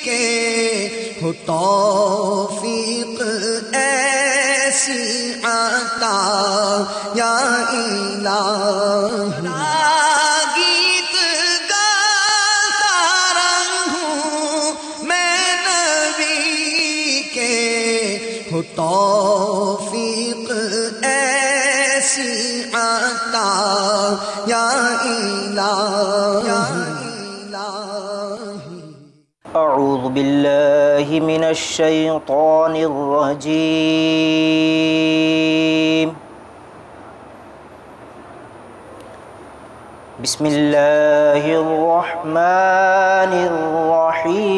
کہ ہو توفیق ایسی عطا یا الہی، گیت گاتا رہوں میں نبی کے ہو توفیق ایسی عطا یا الہی۔ اعوذ باللہ من الشیطان الرجیم، بسم اللہ الرحمن الرحیم،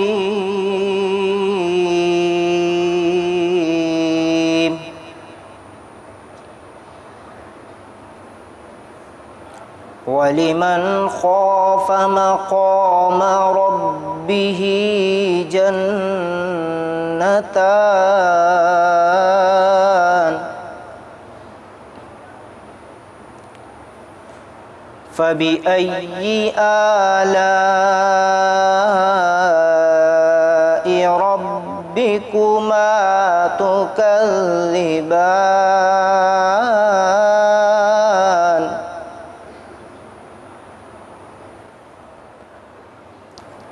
وَلِمَنْ خَافَ مَقَامَ رَبِّهِ جَنَّتَانِ، فَبِأَيِّ آلَاءِ رَبِّكُمَا تُكَذِّبَانِ،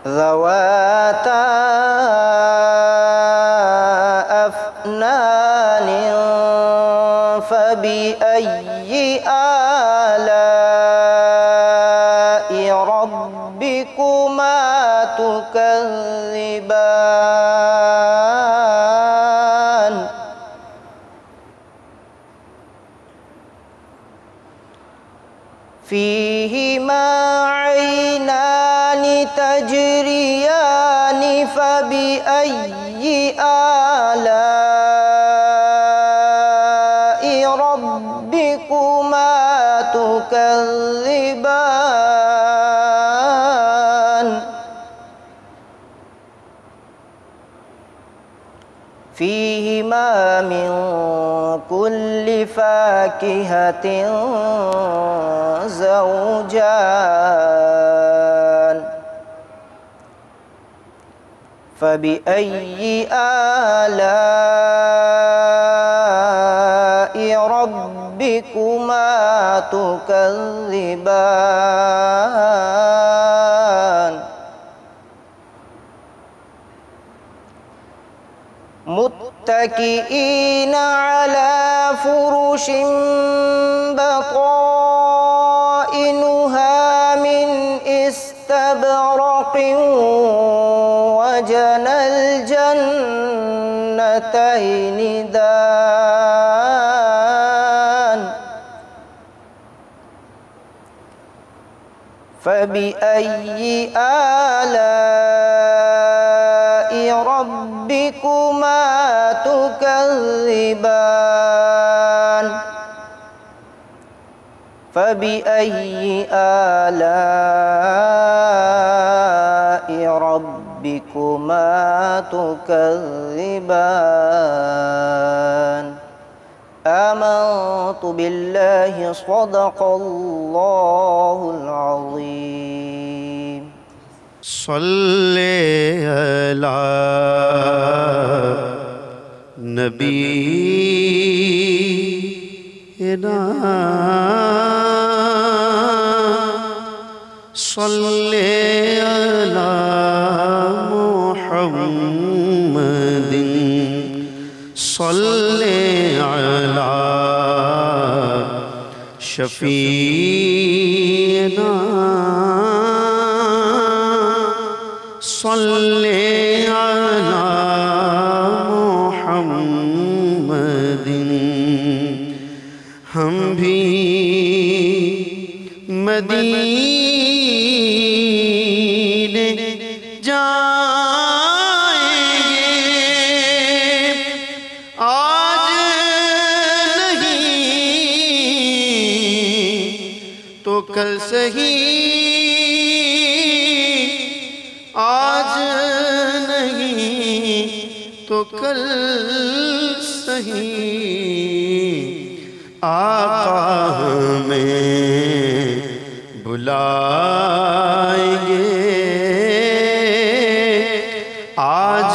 ذواتا أفنان، فبأي آلاء ربكما تكذبان، فيهما عينان تجريان، فبأي آلاء ربكما تكذبان، فيهما من كل فاكهة زوجان، فبأي آلاء ربكما تكذبان، متكئين على فرش بطائنها من استبرق، وجنى الجنتين دان، فبأي آلاء ربكما تكذبان، فبأي آلاء ربكما تكذبان، آمنت بالله صدق الله العظيم۔ صلی علی نبینا، صلی علی محمد، صلی علی شفیعنا، صلی علی محمد۔ ہم بھی مدینے جائیں گے، آج نہیں تو کل صحیح، آج نہیں تو کل صحیح، آقا ہمیں بلائیں گے، آج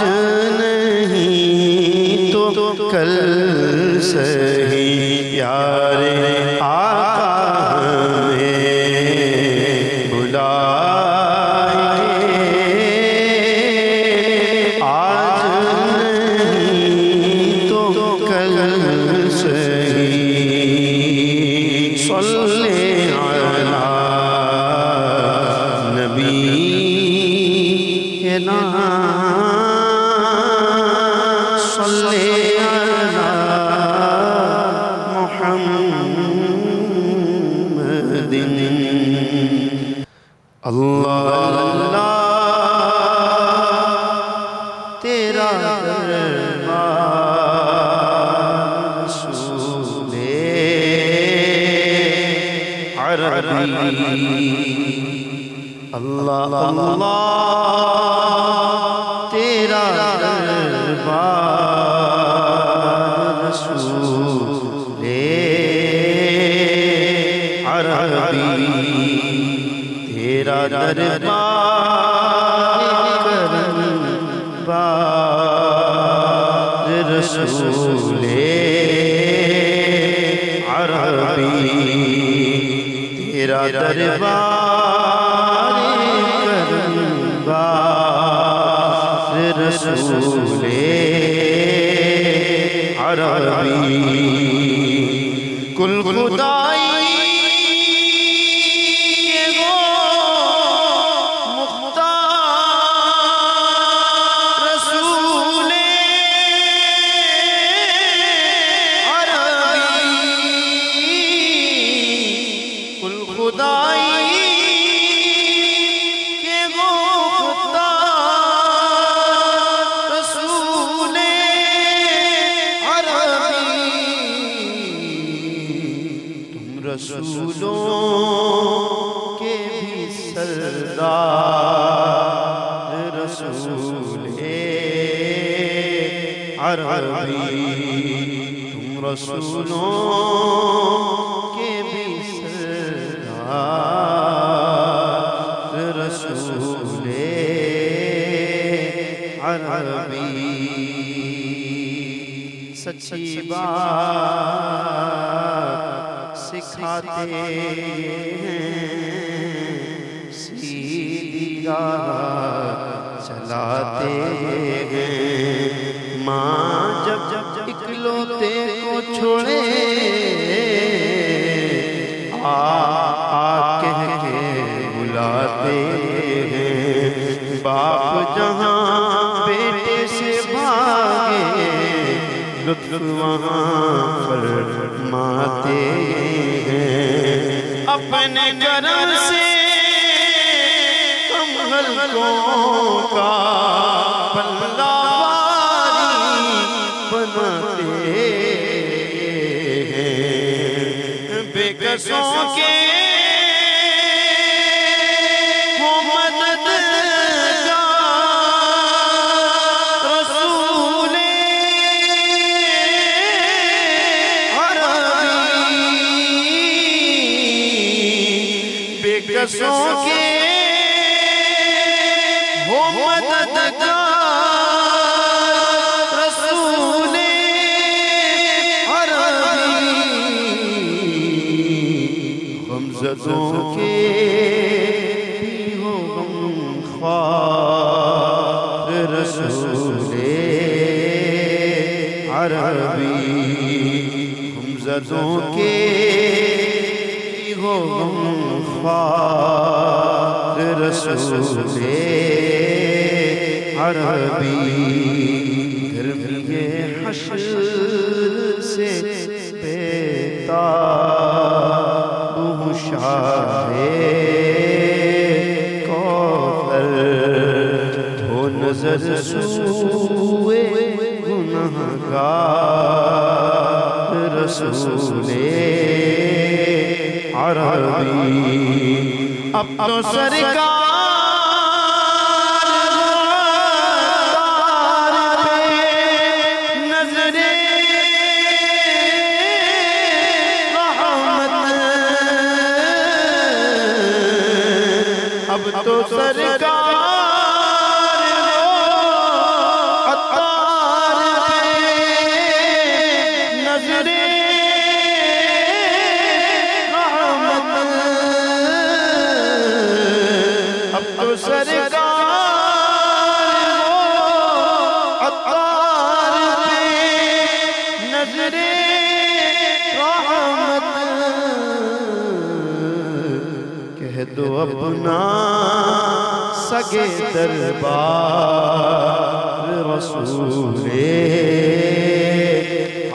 نہیں تو کل سہی یار آقا ہمیں بلائے، آج نہیں تو کل سہی صلی علی نبینا صلی علی محمد اللہ اللہ تیرا دربار رسول عربی، اللہ اللہ تیرا دربار رسول عربی، تیرا دربار کرم بار رسول عربی، تیرا دربار کرم بار رسول عربی، کل خدائی رسولوں کے بھی سردار رسول عربی، تم رسولوں کے بھی سردار رسول عربی، سچی بات سکھاتے ہیں، سیدھی راہ چلاتے ہیں، ماں جب اکلوتے کو چھوڑے کہہ کے بلاتے ہیں، باپ جہاں بیٹے سے بھاگے لطف وہاں فرماتے ہیں، اپنے کرم سے ہم حلقوں کا پلہ باری بناتے ہیں، بے کسوں کے کسوں کے ہو مددگار رسول عربی، غمزدوں کے بھی ہو غمخوار رسول عربی، غمزدوں کے بھی ہو غمخوار رسول عربی، گرمی حشر سے بیتاب شاہ کوثر، دھو نظر سوئے گنہگار رسول عربی، اب تو سرکار اب تو سرکار سگے دربار رسول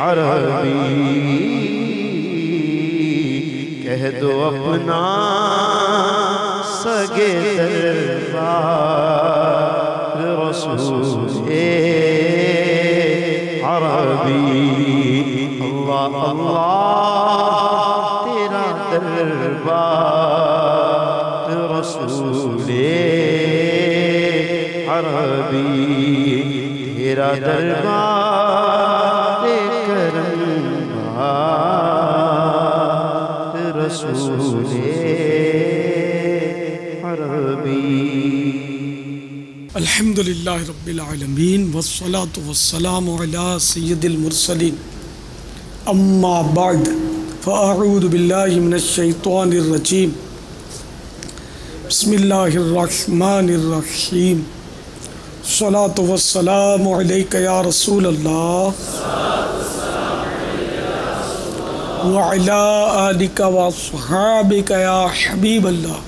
عربی کہہ دو اپنا سگے دربار رسول عربی اللہ اللہ تیرا دربار رسول عربی تیرا دربار کرم رسول عربی الحمدللہ رب العالمین والصلاة والسلام علی سید المرسلین اما بعد فاعوذ باللہ من الشیطان الرجیم بسم اللہ الرحمن الرحیم الصلاة والسلام علیکہ یا رسول اللہ وعلی آلکہ واصحابکہ یا حبیب اللہ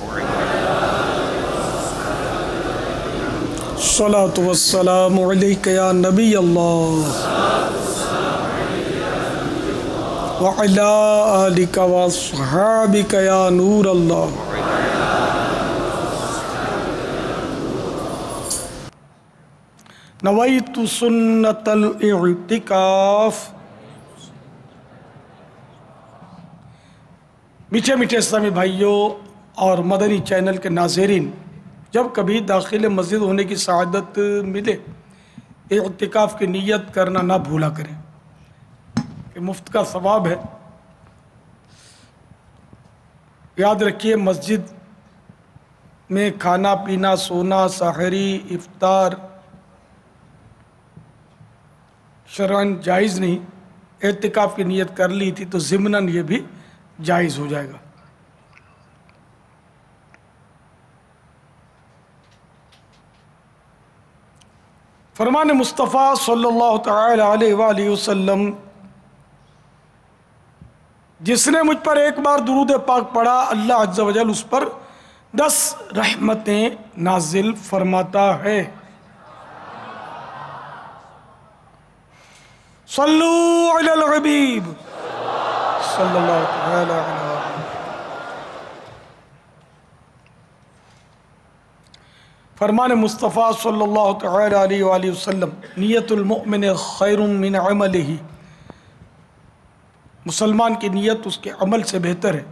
الصلاة والسلام علیکہ یا نبی اللہ وعلی آلکہ واصحابکہ یا نور اللہ نویت سنت الاعتکاف۔ میٹھے میٹھے اسلامی بھائیوں اور مدنی چینل کے ناظرین، جب کبھی داخل مسجد ہونے کی سعادت ملے اعتکاف کی نیت کرنا نہ بھولا کریں کہ مفت کا ثواب ہے۔ یاد رکھیے مسجد میں کھانا پینا، سونا، سحری، افطار شرعاً جائز نہیں۔ اعتکاف کی نیت کر لی تھی تو ضمناً یہ بھی جائز ہو جائے گا۔ فرمان مصطفیٰ صلی اللہ تعالی علیہ وآلہ وسلم، جس نے مجھ پر ایک بار درود پاک پڑھا اللہ عز و جل اس پر 10 رحمتیں نازل فرماتا ہے۔ صلو علی الحبیب صلی اللہ تعالی علیہ وآلہ۔ فرمان مصطفیٰ صلی اللہ تعالی علیہ وآلہ وسلم، نیت المؤمن خیر من عملہ، مسلمان کی نیت اس کے عمل سے بہتر ہے۔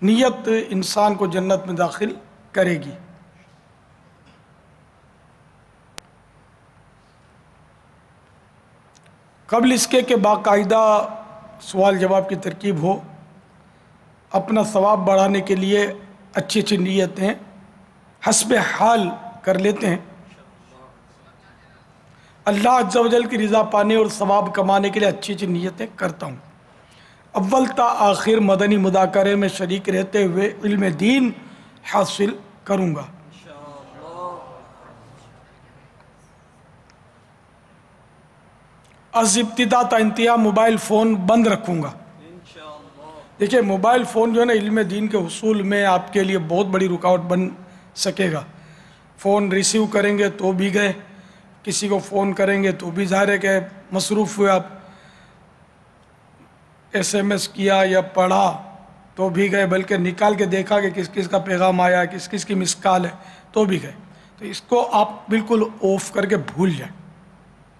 نیت انسان کو جنت میں داخل کرے گی۔ قبل اس کے کہ باقاعدہ سوال جواب کی ترکیب ہو، اپنا ثواب بڑھانے کے لیے اچھی اچھی نیتیں حسب حال کر لیتے ہیں۔ اللہ عز و جل کی رضا پانے اور ثواب کمانے کے لیے اچھی اچھی نیتیں کرتا ہوں۔ اول تا آخر مدنی مذاکرے میں شریک رہتے ہوئے علم دین حاصل کروں گا۔ از ابتدا تا انتہا موبائل فون بند رکھوں گا۔ دیکھیں موبائل فون جو ہے نا علم دین کے حصول میں آپ کے لیے بہت بڑی رکاوٹ بن سکے گا۔ فون ریسیو کریں گے تو بھی گئے، کسی کو فون کریں گے تو بھی ظاہر ہے کہ مصروف ہوئے آپ، SMS کیا یا پڑھا تو بھی گئے، بلکہ نکال کے دیکھا کہ کس کس کا پیغام آیا، کس کس کی مس کال ہے تو بھی گئے۔ تو اس کو آپ بالکل آف کر کے بھول جائیں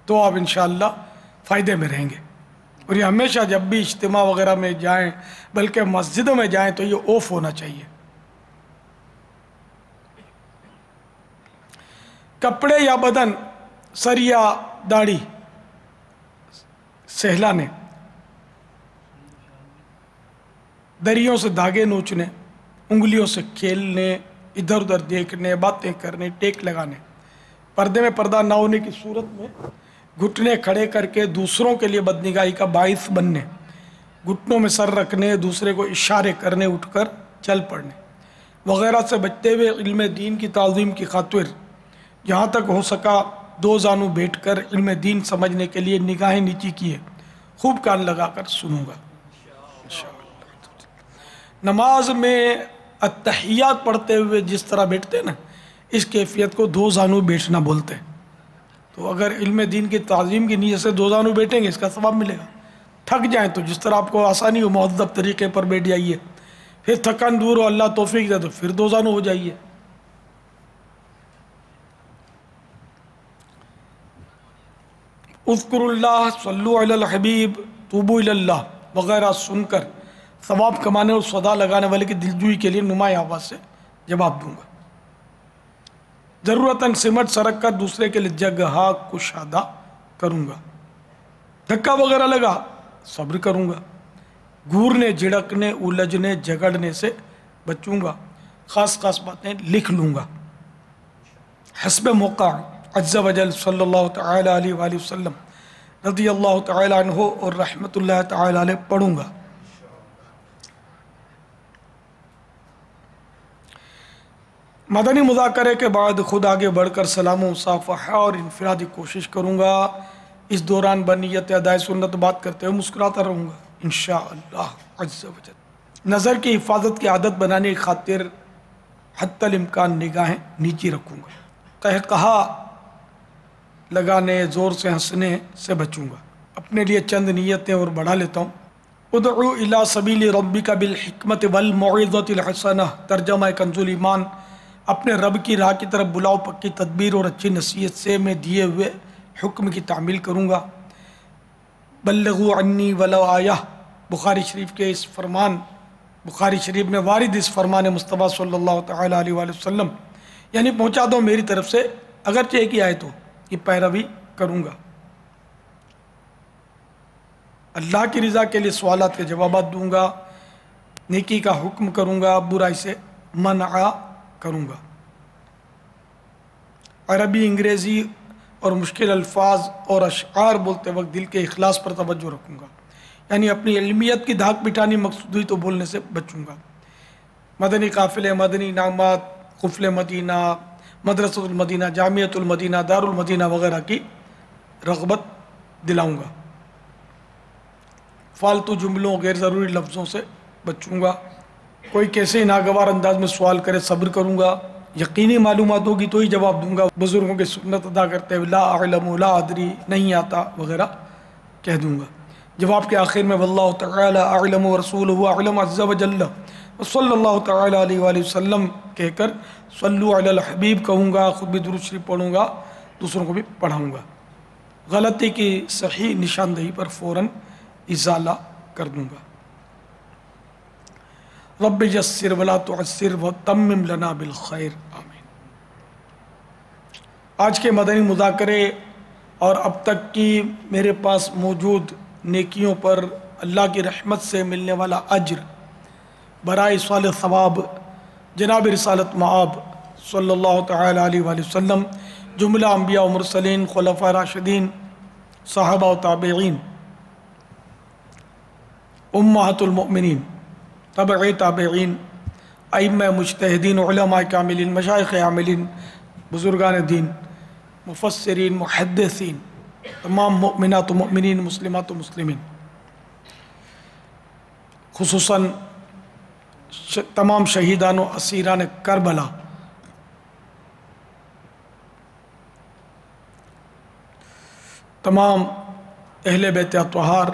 تو آپ انشاءاللہ فائدے میں رہیں گے۔ اور یہ ہمیشہ جب بھی اجتماع وغیرہ میں جائیں، بلکہ مسجدوں میں جائیں تو یہ آف ہونا چاہیے۔ کپڑے یا بدن، سر یا داڑھی سہلانے، دریوں سے دھاگے نوچنے، انگلیوں سے کھیلنے، ادھر ادھر دیکھنے، باتیں کرنے، ٹیک لگانے، پردے میں پردہ نہ ہونے کی صورت میں گھٹنے کھڑے کر کے دوسروں کے لیے بدنگاہی کا باعث بننے، گھٹنوں میں سر رکھنے، دوسرے کو اشارے کرنے، اٹھ کر چل پڑنے وغیرہ سے بچتے ہوئے علم دین کی تعظیم کی خاطر جہاں تک ہو سکا 2 زانوں بیٹھ کر علم دین سمجھنے کے لیے نگاہیں نیچی کیے، خوب کان لگا کر سنوں گا۔ نماز میں التحیات پڑھتے ہوئے جس طرح بیٹھتے ہیں نا، اس کیفیت کو دو زانو بیٹھنا بولتے ہیں۔ تو اگر علم دین کی تعظیم کی نیت سے دو زانو بیٹھیں گے اس کا ثواب ملے گا۔ تھک جائیں تو جس طرح آپ کو آسانی ہو مہذب طریقے پر بیٹھ جائیے، پھر تھکن دور ہو اللہ توفیق دے تو پھر دو زانو ہو جائیے۔ اذکر اللہ، صلو علی الحبیب، توبو الی اللہ وغیرہ سن کر ثواب کمانے اور صدا لگانے والے کی دلجوئی کے لیے نمایاں آواز سے جواب دوں گا۔ ضرورتاً سمٹ سرک کر دوسرے کے لیے جگہ کشادہ کروں گا۔ دھکا وغیرہ لگا صبر کروں گا۔ گورنے، جھڑکنے، الجھنے، جھگڑنے سے بچوں گا۔ خاص خاص باتیں لکھ لوں گا۔ حسب موقع عز و جل صلی اللہ تعالی علیہ وآلہ وسلم رضی اللہ تعالی عنہ اور رحمت اللہ تعالی علیہ پڑھوں گا۔ مدنی مذاکرے کے بعد خود آگے بڑھ کر سلام و مصافحہ اور انفرادی کوشش کروں گا۔ اس دوران بنیت ادائے سنت بات کرتے ہوئے مسکراتا رہوں گا انشاءاللہ عز و جل۔ نظر کی حفاظت کی عادت بنانے کی خاطر حتی الامکان نگاہیں نیچی رکھوں گا۔ قہقہا لگانے، زور سے ہنسنے سے بچوں گا۔ اپنے لیے چند نیتیں اور بڑھا لیتا ہوں۔ ادعو الی سبیل ربک بالحکمت والموعظۃ الحسنہ، ترجمہ کنز ایمان۔ اپنے رب کی راہ کی طرف بلاؤ پکی تدبیر اور اچھی نصیحت سے میں دیے ہوئے حکم کی تعمیل کروں گا۔ بلغوا عنی ولو آیہ، بخاری شریف کے اس فرمان، بخاری شریف میں وارد اس فرمان مصطفیٰ صلی اللہ تعالی علیہ وآلہ وسلم، یعنی پہنچا دو میری طرف سے اگرچہ ایک ہی آیت ہو، کی پیروی کروں گا۔ اللہ کی رضا کے لیے سوالات کے جوابات دوں گا۔ نیکی کا حکم کروں گا، برائی سے منع کروں گا۔ عربی، انگریزی اور مشکل الفاظ اور اشعار بولتے وقت دل کے اخلاص پر توجہ رکھوں گا، یعنی اپنی علمیت کی دھاک بٹھانی مقصود ہوئی تو بولنے سے بچوں گا۔ مدنی قافلے، مدنی انعامات، قفل مدینہ، مدرسۃ المدینہ، جامعۃ المدینہ، دار المدینہ وغیرہ کی رغبت دلاؤں گا۔ فالتو جملوں، غیر ضروری لفظوں سے بچوں گا۔ کوئی کیسے ناگوار انداز میں سوال کرے صبر کروں گا۔ یقینی معلومات ہوگی تو ہی جواب دوں گا۔ بزرگوں کی سنت ادا کرتے ہوئے لا اعلم، لا ادری، نہیں آتا وغیرہ کہہ دوں گا۔ جواب کے آخر میں واللہ تعالی اعلم ورسولہ اعلم عز و جل صلی اللہ تعالی علیہ وآلہ وسلم کہہ کر صلو علی الحبیب کہوں گا۔ خود بھی درود شریف پڑھوں گا، دوسروں کو بھی پڑھاؤں گا۔ غلطی کی صحیح نشاندہی پر فوراً ازالہ کر دوں گا۔ رب یسر ولا تعسر وتمم لنا بالخیر، آمین۔ آج کے مدنی مذاکرے اور اب تک کی میرے پاس موجود نیکیوں پر اللہ کی رحمت سے ملنے والا اجر برائے صالح ثواب جناب رسالت مآب صلی اللہ تعالی علیہ وآلہ وسلم، جملہ انبیاء و مرسلین، خلفاء راشدین، صحابہ و تابعین، امہات المؤمنین، تبع تابعین، ائمہ مجتہدین، علماء کاملین، مشائخ عاملین، بزرگان دین، مفسرین، محدثین، تمام مؤمنات و مؤمنین، مسلمات و مسلمین، خصوصاً تمام شہیدان و اسیران کربلا، تمام اہل بیت اطہار،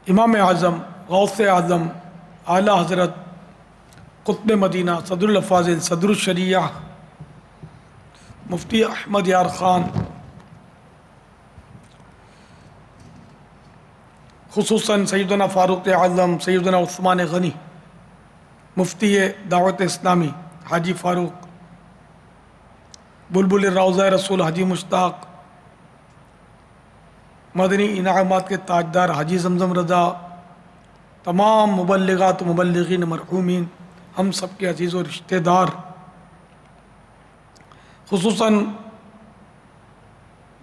امام اعظم، غوث اعظم، اعلیٰ حضرت قطب مدینہ، صدر الافاضل، صدر الشریعہ، مفتی احمد یار خان، خصوصاً سیدنا فاروق اعظم، سیدنا عثمان غنی، مفتی دعوت اسلامی حاجی فاروق، بلبل روضہ رسول حاجی مشتاق، مدنی انعامات کے تاجدار حاجی زمزم رضا، تمام مبلغات و مبلغین مرحومین، ہم سب کے عزیز و رشتہ دار، خصوصاً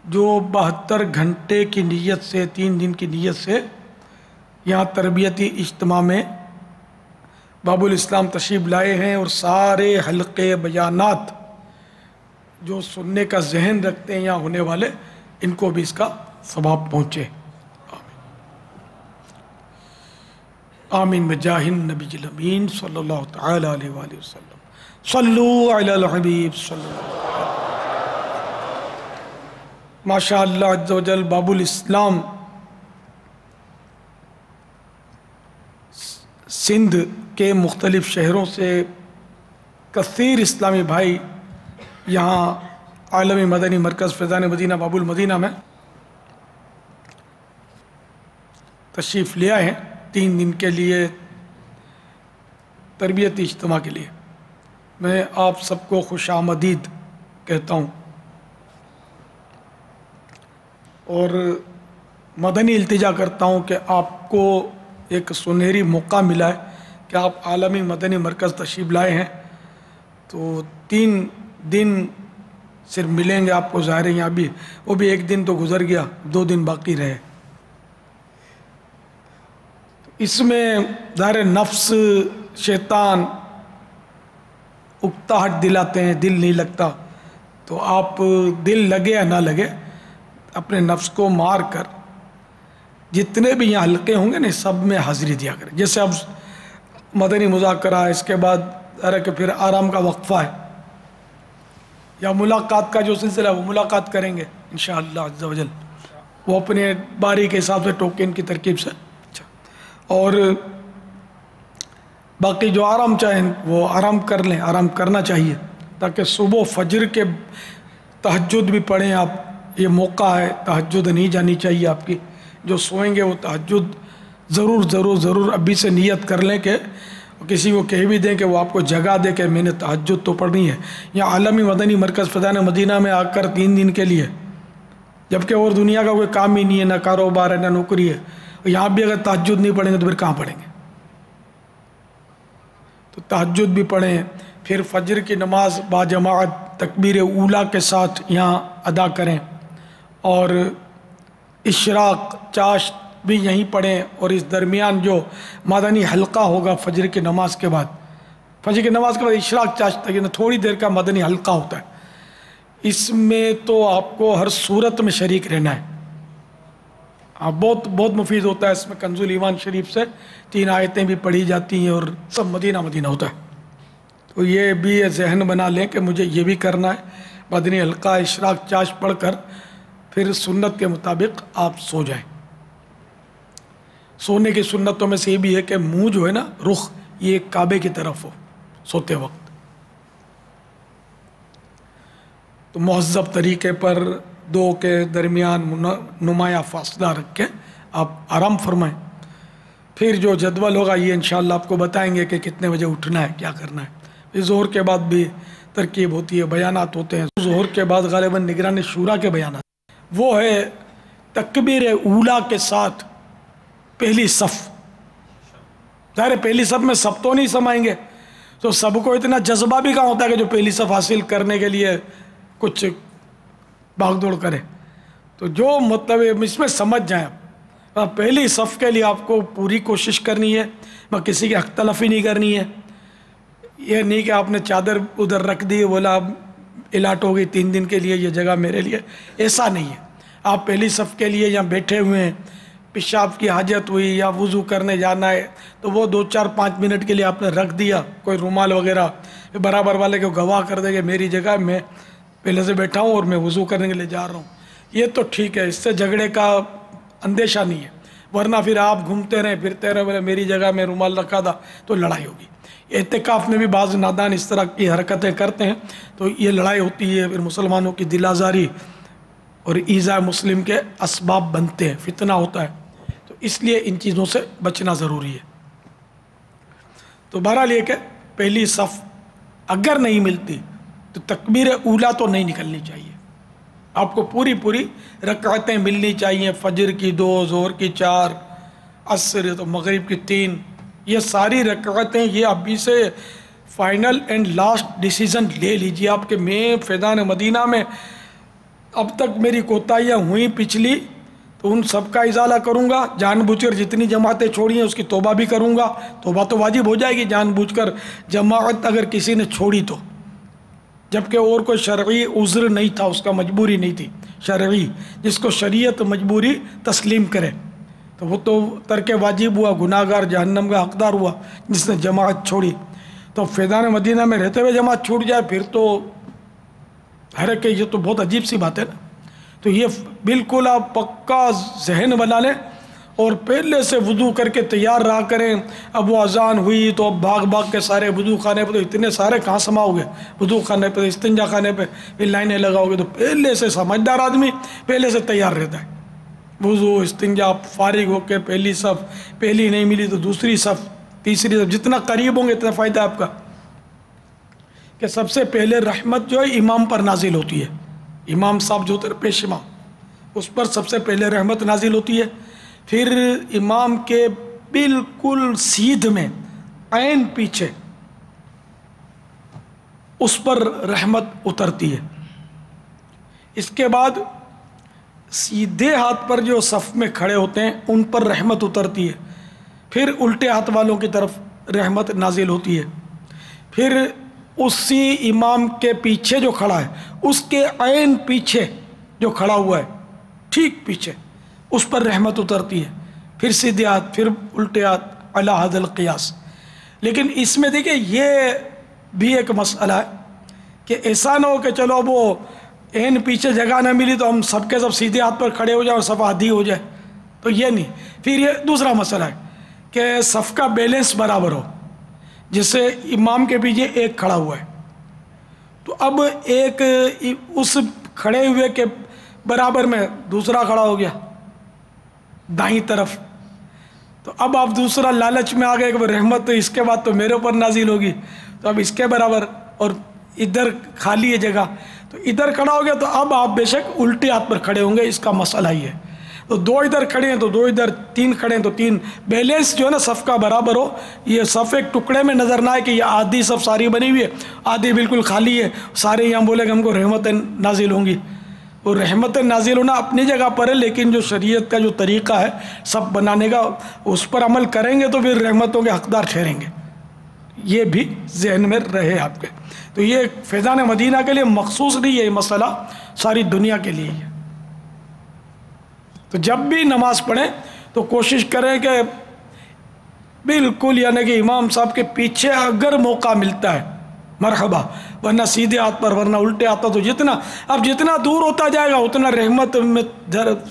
جو 72 گھنٹے کی نیت سے، 3 دن کی نیت سے یہاں تربیتی اجتماع میں باب الاسلام تشریف لائے ہیں، اور سارے حلقے بیانات جو سننے کا ذہن رکھتے ہیں یہاں ہونے والے، ان کو بھی اس کا ثواب پہنچے۔ آمین بجاہ النبی الامین صلی اللہ تعالی علیہ وآلہ وسلم. صلو علی الحبیب صلی اللہ علیہ وسلم. ماشاء اللہ عز و جل باب الاسلام سندھ کے مختلف شہروں سے کثیر اسلامی بھائی یہاں عالمی مدنی مرکز فیضان مدینہ باب المدینہ میں تشریف لے آئے ہیں 3 دن کے لیے تربیتی اجتماع کے لیے. میں آپ سب کو خوش آمدید کہتا ہوں اور مدنی التجا کرتا ہوں کہ آپ کو ایک سنہری موقع ملا ہے کہ آپ عالمی مدنی مرکز تشریف لائے ہیں. تو 3 دن صرف ملیں گے آپ کو، ظاہر ہے یہاں بھی وہ بھی 1 دن تو گزر گیا، 2 دن باقی رہے. اس میں ظاہر نفس شیطان اکتاہٹ دلاتے ہیں، دل نہیں لگتا. تو آپ دل لگے یا نہ لگے اپنے نفس کو مار کر جتنے بھی یہاں حلقے ہوں گے نا سب میں حاضری دیا کریں. جیسے اب مدنی مذاکرہ ہے، اس کے بعد کہ پھر آرام کا وقفہ ہے یا ملاقات کا جو سلسلہ ہے وہ ملاقات کریں گے انشاءاللہ عز و جل، وہ اپنے باری کے حساب سے ٹوکن کی ترکیب سے. اور باقی جو آرام چاہیں وہ آرام کر لیں، آرام کرنا چاہیے تاکہ صبح فجر کے تہجد بھی پڑھیں آپ. یہ موقع ہے، تہجد نہیں جانی چاہیے آپ کی. جو سوئیں گے وہ تہجد ضرور ضرور ضرور ابھی سے نیت کر لیں کہ کسی کو کہہ بھی دیں کہ وہ آپ کو جگہ دے کہ میں نے تہجد تو پڑھنی ہے. یا عالمی مدنی مرکز فیضان مدینہ میں آ کر 3 دن کے لیے، جبکہ اور دنیا کا کوئی کام ہی نہیں ہے، نہ کاروبار ہے نہ نوکری ہے، یہاں بھی اگر تہجد نہیں پڑھیں گے تو پھر کہاں پڑھیں گے؟ تو تہجد بھی پڑھیں، پھر فجر کی نماز باجماعت تکبیر اولیٰ کے ساتھ یہاں ادا کریں، اور اشراق چاشت بھی یہیں پڑھیں. اور اس درمیان جو مدنی حلقہ ہوگا فجر کی نماز کے بعد، فجر کی نماز کے بعد اشراق چاشت تک تھوڑی دیر کا مدنی حلقہ ہوتا ہے. اس میں تو آپ کو ہر صورت میں شریک رہنا ہے. بہت بہت مفید ہوتا ہے. اس میں کنز الایمان شریف سے 3 آیتیں بھی پڑھی جاتی ہیں اور سب مدینہ مدینہ ہوتا ہے. تو یہ بھی ذہن بنا لیں کہ مجھے یہ بھی کرنا ہے. مدنی حلقہ اشراق چاشت پڑھ کر پھر سنت کے مطابق آپ سو جائیں. سونے کی سنتوں میں سے یہ بھی ہے کہ منہ جو ہے نا، رخ یہ کعبے کی طرف ہو سوتے وقت. تو مہذب طریقے پر 2 کے درمیان نمایاں فاصلہ رکھ کے آپ آرام فرمائیں. پھر جو جدول ہوگا یہ انشاءاللہ آپ کو بتائیں گے کہ کتنے بجے اٹھنا ہے، کیا کرنا ہے. پھر ظہر کے بعد بھی ترکیب ہوتی ہے، بیانات ہوتے ہیں. ظہر کے بعد غالباً نگران شورا کے بیانات، وہ ہے تکبیر اولیٰ کے ساتھ پہلی صف. ظاہر پہلی صف میں سب تو نہیں سمائیں گے، تو سب کو اتنا جذبہ بھی کہاں ہوتا ہے کہ جو پہلی صف حاصل کرنے کے لیے کچھ بھاگ دوڑ کرے. تو جو مطلب اس میں سمجھ جائیں آپ، پہلی صف کے لیے آپ کو پوری کوشش کرنی ہے، کسی کی حق تلفی نہیں کرنی ہے. یہ نہیں کہ آپ نے چادر ادھر رکھ دی، بولا اب الاٹ ہو گئی 3 دن کے لیے یہ جگہ میرے لیے، ایسا نہیں ہے. آپ پہلی صف کے لیے یہاں بیٹھے ہوئے ہیں، پیشاب کی حاجت ہوئی یا وضو کرنے جانا ہے تو وہ 2-4-5 منٹ کے لیے آپ نے رکھ دیا کوئی رومال وغیرہ، برابر والے کو گواہ کر دے کہ میری جگہ میں پہلے سے بیٹھا ہوں اور میں وضو کرنے کے لیے جا رہا ہوں. یہ تو ٹھیک ہے، اس سے جھگڑے کا اندیشہ نہیں ہے. ورنہ پھر آپ گھومتے رہیں پھرتے رہیں، میری جگہ میں رومال رکھا تھا، تو لڑائی ہوگی. اعتکاف میں بھی بعض نادان اس طرح کی حرکتیں کرتے ہیں تو یہ لڑائی ہوتی ہے، پھر مسلمانوں کی دل آزاری اور ایذاء مسلم کے اسباب بنتے ہیں، فتنہ ہوتا ہے. تو اس لیے ان چیزوں سے بچنا ضروری ہے. تو بہرحال یہ کہ پہلی صف اگر نہیں ملتی تو تکبیر اولیٰ تو نہیں نکلنی چاہیے. آپ کو پوری رکعتیں ملنی چاہیے. فجر کی 2، ظہر کی 4، عصر تو مغرب کی 3، یہ ساری رکعتیں یہ ابھی سے فائنل اینڈ لاسٹ ڈیسیزن لے لیجیے آپ کہ میں فیضان مدینہ میں اب تک میری کوتاہیاں ہوئیں پچھلی تو ان سب کا ازالہ کروں گا. جان بوجھ کر جتنی جماعتیں چھوڑی ہیں اس کی توبہ بھی کروں گا. توبہ تو واجب ہو جائے گی جان بوجھ کر جماعت اگر کسی نے چھوڑی تو، جبکہ اور کوئی شرعی عذر نہیں تھا، اس کا مجبوری نہیں تھی شرعی، جس کو شریعت مجبوری تسلیم کرے. تو وہ تو ترک واجب ہوا، گناہگار جہنم کا حقدار ہوا جس نے جماعت چھوڑی. تو فیضان مدینہ میں رہتے ہوئے جماعت چھوٹ جائے پھر تو حیرت کہ یہ تو بہت عجیب سی بات ہے نا. تو یہ بالکل آپ پکا ذہن بنا لیں اور پہلے سے وضو کر کے تیار رہا کریں. اب وہ اذان ہوئی تو اب بھاگ بھاگ کے سارے وضو خانے پہ، تو اتنے سارے کہاں سماؤ گے، وضو خانے پہ استنجا خانے پہ پھر لائنیں لگاؤ گے. تو پہلے سے سمجھدار آدمی پہلے سے تیار رہتا ہے. وضو استنجا فارغ ہو کے پہلی صف، پہلی نہیں ملی تو دوسری صف، تیسری صف، جتنا قریب ہوں گے اتنا فائدہ آپ کا. کہ سب سے پہلے رحمت جو ہے امام پر نازل ہوتی ہے. امام صاحب جو ہوتے ہیں پیش امام، اس پر سب سے پہلے رحمت نازل ہوتی ہے. پھر امام کے بالکل سیدھ میں عین پیچھے اس پر رحمت اترتی ہے. اس کے بعد سیدھے ہاتھ پر جو صف میں کھڑے ہوتے ہیں ان پر رحمت اترتی ہے. پھر الٹے ہاتھ والوں کی طرف رحمت نازل ہوتی ہے. پھر اسی امام کے پیچھے جو کھڑا ہے اس کے عین پیچھے جو کھڑا ہوا ہے ٹھیک پیچھے اس پر رحمت اترتی ہے. پھر سیدھے ہاتھ، پھر الٹے ہاتھ، علی حد القیاس. لیکن اس میں دیکھیں یہ بھی ایک مسئلہ ہے کہ ایسا نہ ہو کہ چلو اب وہ عین پیچھے جگہ نہ ملی تو ہم سب کے سب سیدھے ہاتھ پر کھڑے ہو جائیں اور صف آدھی ہو جائے. تو یہ نہیں. پھر یہ دوسرا مسئلہ ہے کہ صف کا بیلنس برابر ہو. جسے امام کے پیچھے ایک کھڑا ہوا ہے تو اب ایک اس کھڑے ہوئے کے برابر میں دوسرا کھڑا ہو گیا دائیں طرف. تو اب آپ دوسرا لالچ میں آ گئے کہ وہ رحمت تو اس کے بعد تو میرے اوپر نازل ہوگی، تو اب اس کے برابر، اور ادھر خالی ہے جگہ تو ادھر کھڑا ہو گیا. تو اب آپ بے شک الٹے ہاتھ پر کھڑے ہوں گے. اس کا مسئلہ ہی ہے. تو دو ادھر کھڑے ہیں تو دو ادھر، تین کھڑے ہیں تو تین. بیلنس جو ہے نا صف کا برابر ہو. یہ صف ایک ٹکڑے میں نظر نہ آئے کہ یہ آدھی صف ساری بنی ہوئی ہے، آدھی بالکل خالی ہے. سارے یہاں بولے کہ ہم کو رحمتیں نازل ہوں گی. وہ رحمتیں نازل ہونا اپنی جگہ پر ہے، لیکن جو شریعت کا جو طریقہ ہے صف بنانے کا اس پر عمل کریں گے تو پھر رحمتوں کے حقدار ٹھہریں گے. یہ بھی ذہن میں رہے آپ کے. تو یہ فیضان مدینہ کے لیے مخصوص نہیں ہے، یہ مسئلہ ساری دنیا کے لیے ہے. تو جب بھی نماز پڑھیں تو کوشش کریں کہ بالکل یعنی کہ امام صاحب کے پیچھے اگر موقع ملتا ہے مرحبا، ورنہ سیدھے ہاتھ پر، ورنہ الٹے ہاتھ پر. تو جتنا دور ہوتا جائے گا اتنا رحمت میں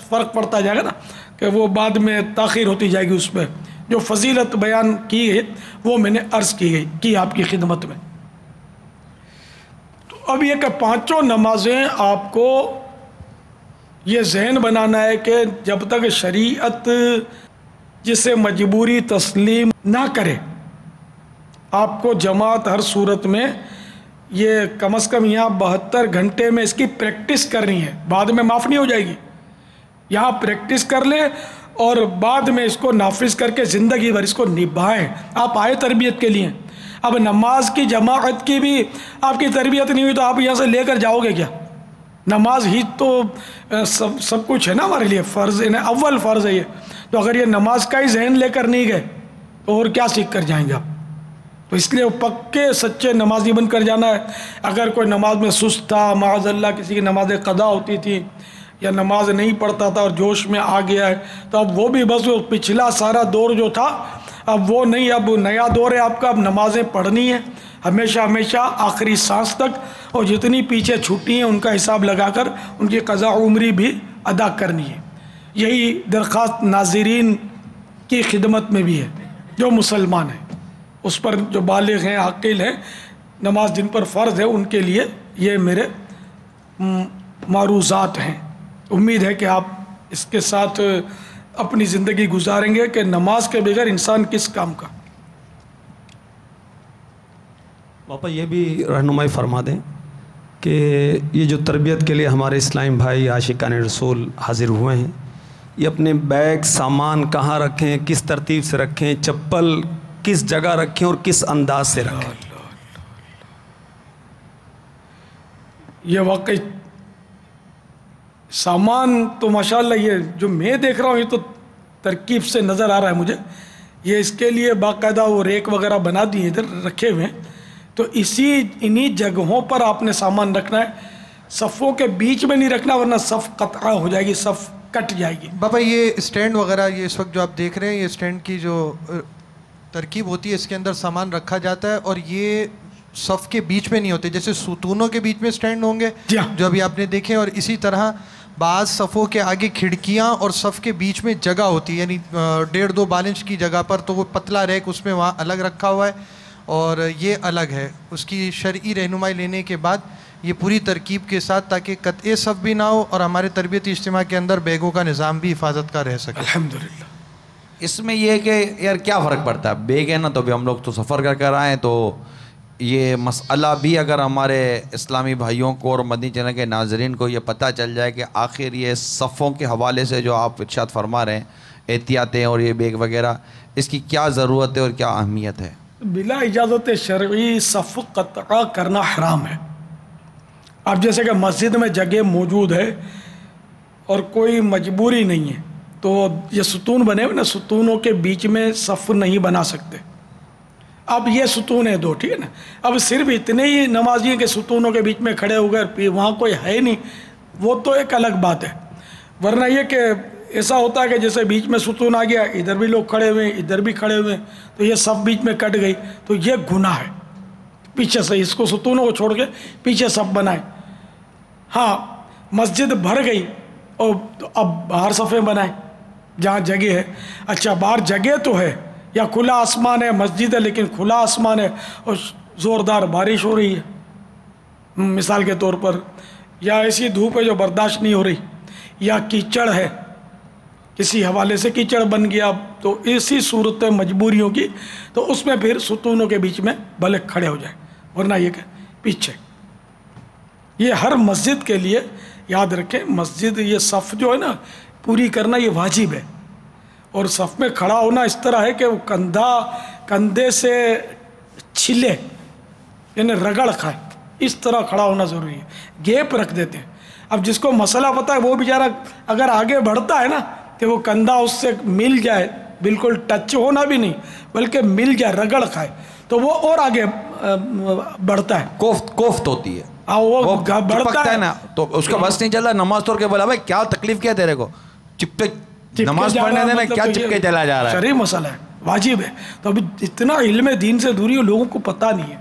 فرق پڑتا جائے گا نا، کہ وہ بعد میں تاخیر ہوتی جائے گی. اس پہ جو فضیلت بیان کی ہے وہ میں نے عرض کی آپ کی خدمت میں. تو اب یہ کہ پانچوں نمازیں آپ کو یہ ذہن بنانا ہے کہ جب تک شریعت جسے مجبوری تسلیم نہ کرے، آپ کو جماعت ہر صورت میں یہ کم از کم یہاں 72 گھنٹے میں اس کی پریکٹس کرنی ہے. بعد میں معاف نہیں ہو جائے گی. یہاں پریکٹس کر لیں اور بعد میں اس کو نافذ کر کے زندگی بھر اس کو نبھائیں. آپ آئے تربیت کے لیے. اب نماز کی جماعت کی بھی آپ کی تربیت نہیں ہوئی تو آپ یہاں سے لے کر جاؤ گے کیا؟ نماز ہی تو سب کچھ ہے نا ہمارے لیے، فرض ہے نا، اول فرض ہے یہ. تو اگر یہ نماز کا ہی ذہن لے کر نہیں گئے تو اور کیا سیکھ کر جائیں گے آپ؟ تو اس لیے پکے سچے نمازی بن کر جانا ہے. اگر کوئی نماز میں سست تھا، معاذ اللہ کسی کی نماز قضا ہوتی تھی یا نماز نہیں پڑھتا تھا اور جوش میں آ گیا ہے، تو اب وہ بھی بس وہ پچھلا سارا دور جو تھا اب وہ نہیں، اب نیا دور ہے آپ کا. اب نمازیں پڑھنی ہے ہمیشہ ہمیشہ آخری سانس تک، اور جتنی پیچھے چھٹی ہیں ان کا حساب لگا کر ان کی قضا عمری بھی ادا کرنی ہے. یہی درخواست ناظرین کی خدمت میں بھی ہے جو مسلمان ہیں، اس پر جو بالغ ہیں عاقل ہیں، نماز جن پر فرض ہے ان کے لیے یہ میرے معروضات ہیں. امید ہے کہ آپ اس کے ساتھ اپنی زندگی گزاریں گے کہ نماز کے بغیر انسان کس کام کا. باپا یہ بھی رہنمائی فرما دیں کہ یہ جو تربیت کے لیے ہمارے اسلامی بھائی عاشقان رسول حاضر ہوئے ہیں، یہ اپنے بیگ سامان کہاں رکھیں، کس ترتیب سے رکھیں، چپل کس جگہ رکھیں اور کس انداز سے رکھیں. یہ واقعی سامان تو ماشاءاللہ یہ جو میں دیکھ رہا ہوں یہ تو ترکیب سے نظر آ رہا ہے مجھے. یہ اس کے لیے باقاعدہ وہ ریک وغیرہ بنا دیے ادھر رکھے ہوئے ہیں. تو انہی جگہوں پر آپ نے سامان رکھنا ہے. صفوں کے بیچ میں نہیں رکھنا ورنہ صف قطع ہو جائے گی، صف کٹ جائے گی. بابا یہ اسٹینڈ وغیرہ یہ اس وقت جو آپ دیکھ رہے ہیں یہ اسٹینڈ کی جو ترکیب ہوتی ہے اس کے اندر سامان رکھا جاتا ہے اور یہ صف کے بیچ میں نہیں ہوتے, جیسے ستونوں کے بیچ میں اسٹینڈ ہوں گے جو ابھی آپ نے دیکھے, اور اسی طرح بعض صفوں کے آگے کھڑکیاں اور صف کے بیچ میں جگہ ہوتی ہے, یعنی 1.5-2 بالنچ کی جگہ پر, تو وہ پتلا ریک اس میں وہاں الگ رکھا ہوا ہے اور یہ الگ ہے. اس کی شرعی رہنمائی لینے کے بعد یہ پوری ترکیب کے ساتھ, تاکہ قطع صف بھی نہ ہو اور ہمارے تربیتی اجتماع کے اندر بیگوں کا نظام بھی حفاظت کا رہ سکے. الحمدللہ. اس میں یہ ہے کہ یار کیا فرق پڑتا ہے, بیگ ہے نا تو بھی ہم لوگ تو سفر کر کر آئیں, تو یہ مسئلہ بھی اگر ہمارے اسلامی بھائیوں کو اور مدنی چینل کے ناظرین کو یہ پتہ چل جائے کہ آخر یہ صفوں کے حوالے سے جو آپ ارشاد فرما رہے ہیں احتیاطیں اور یہ بیگ وغیرہ, اس کی کیا ضرورت ہے اور کیا اہمیت ہے. بلا اجازت شرعی صف قطع کرنا حرام ہے. اب جیسے کہ مسجد میں جگہ موجود ہے اور کوئی مجبوری نہیں ہے تو یہ ستون بنے ہوئے نا, ستونوں کے بیچ میں صف نہیں بنا سکتے. اب یہ ستون ہے 2, ٹھیک ہے نا, اب صرف اتنے ہی نمازی ہیں کہ ستونوں کے بیچ میں کھڑے ہو گئے, وہاں کوئی ہے نہیں, وہ تو ایک الگ بات ہے. ورنہ یہ کہ ایسا ہوتا ہے کہ جیسے بیچ میں ستون آ گیا, ادھر بھی لوگ کھڑے ہوئے ہیں ادھر بھی کھڑے ہوئے ہیں, تو یہ صف بیچ میں کٹ گئی, تو یہ گناہ ہے. پیچھے سے اس کو ستونوں کو چھوڑ کے پیچھے صف بنائیں. ہاں مسجد بھر گئی اور اب باہر صفیں بنائیں جہاں جگہ ہے. اچھا باہر جگہ تو ہے, یا کھلا آسمان ہے, مسجد ہے لیکن کھلا آسمان ہے اور زوردار بارش ہو رہی ہے مثال کے طور پر, یا ایسی دھوپ ہے جو برداشت نہیں ہو رہی, یا کیچڑ ہے, کسی حوالے سے کیچڑ بن گیا, تو ایسی صورت مجبوریوں کی تو اس میں پھر ستونوں کے بیچ میں بھلے کھڑے ہو جائیں, ورنہ یہ کہ پیچھے. یہ ہر مسجد کے لیے یاد رکھیں, مسجد یہ صف جو ہے نا پوری کرنا یہ واجب ہے, اور صف میں کھڑا ہونا اس طرح ہے کہ وہ کندھے سے چھلے یعنی رگڑ کھائے, اس طرح کھڑا ہونا ضروری ہے. گیپ رکھ دیتے ہیں. اب جس کو مسئلہ پتہ ہے وہ بیچارہ اگر آگے بڑھتا ہے نا کہ وہ کندھا اس سے مل جائے, بالکل ٹچ ہونا بھی نہیں بلکہ مل جائے, رگڑ کھائے, تو وہ اور آگے بڑھتا ہے, کوفت ہوتی ہے, وہ بڑھتا ہے نا, تو اس کا بس نہیں چل رہا, نماز توڑ کے بولا بھائی کیا تکلیف کیا تیرے کو, نماز پڑھنے دینا, کیا چپکے چلا جا رہا ہے. شرعی مسئلہ ہے, واجب ہے. تو ابھی اتنا علم دین سے دوری ہے, لوگوں کو پتہ نہیں ہے,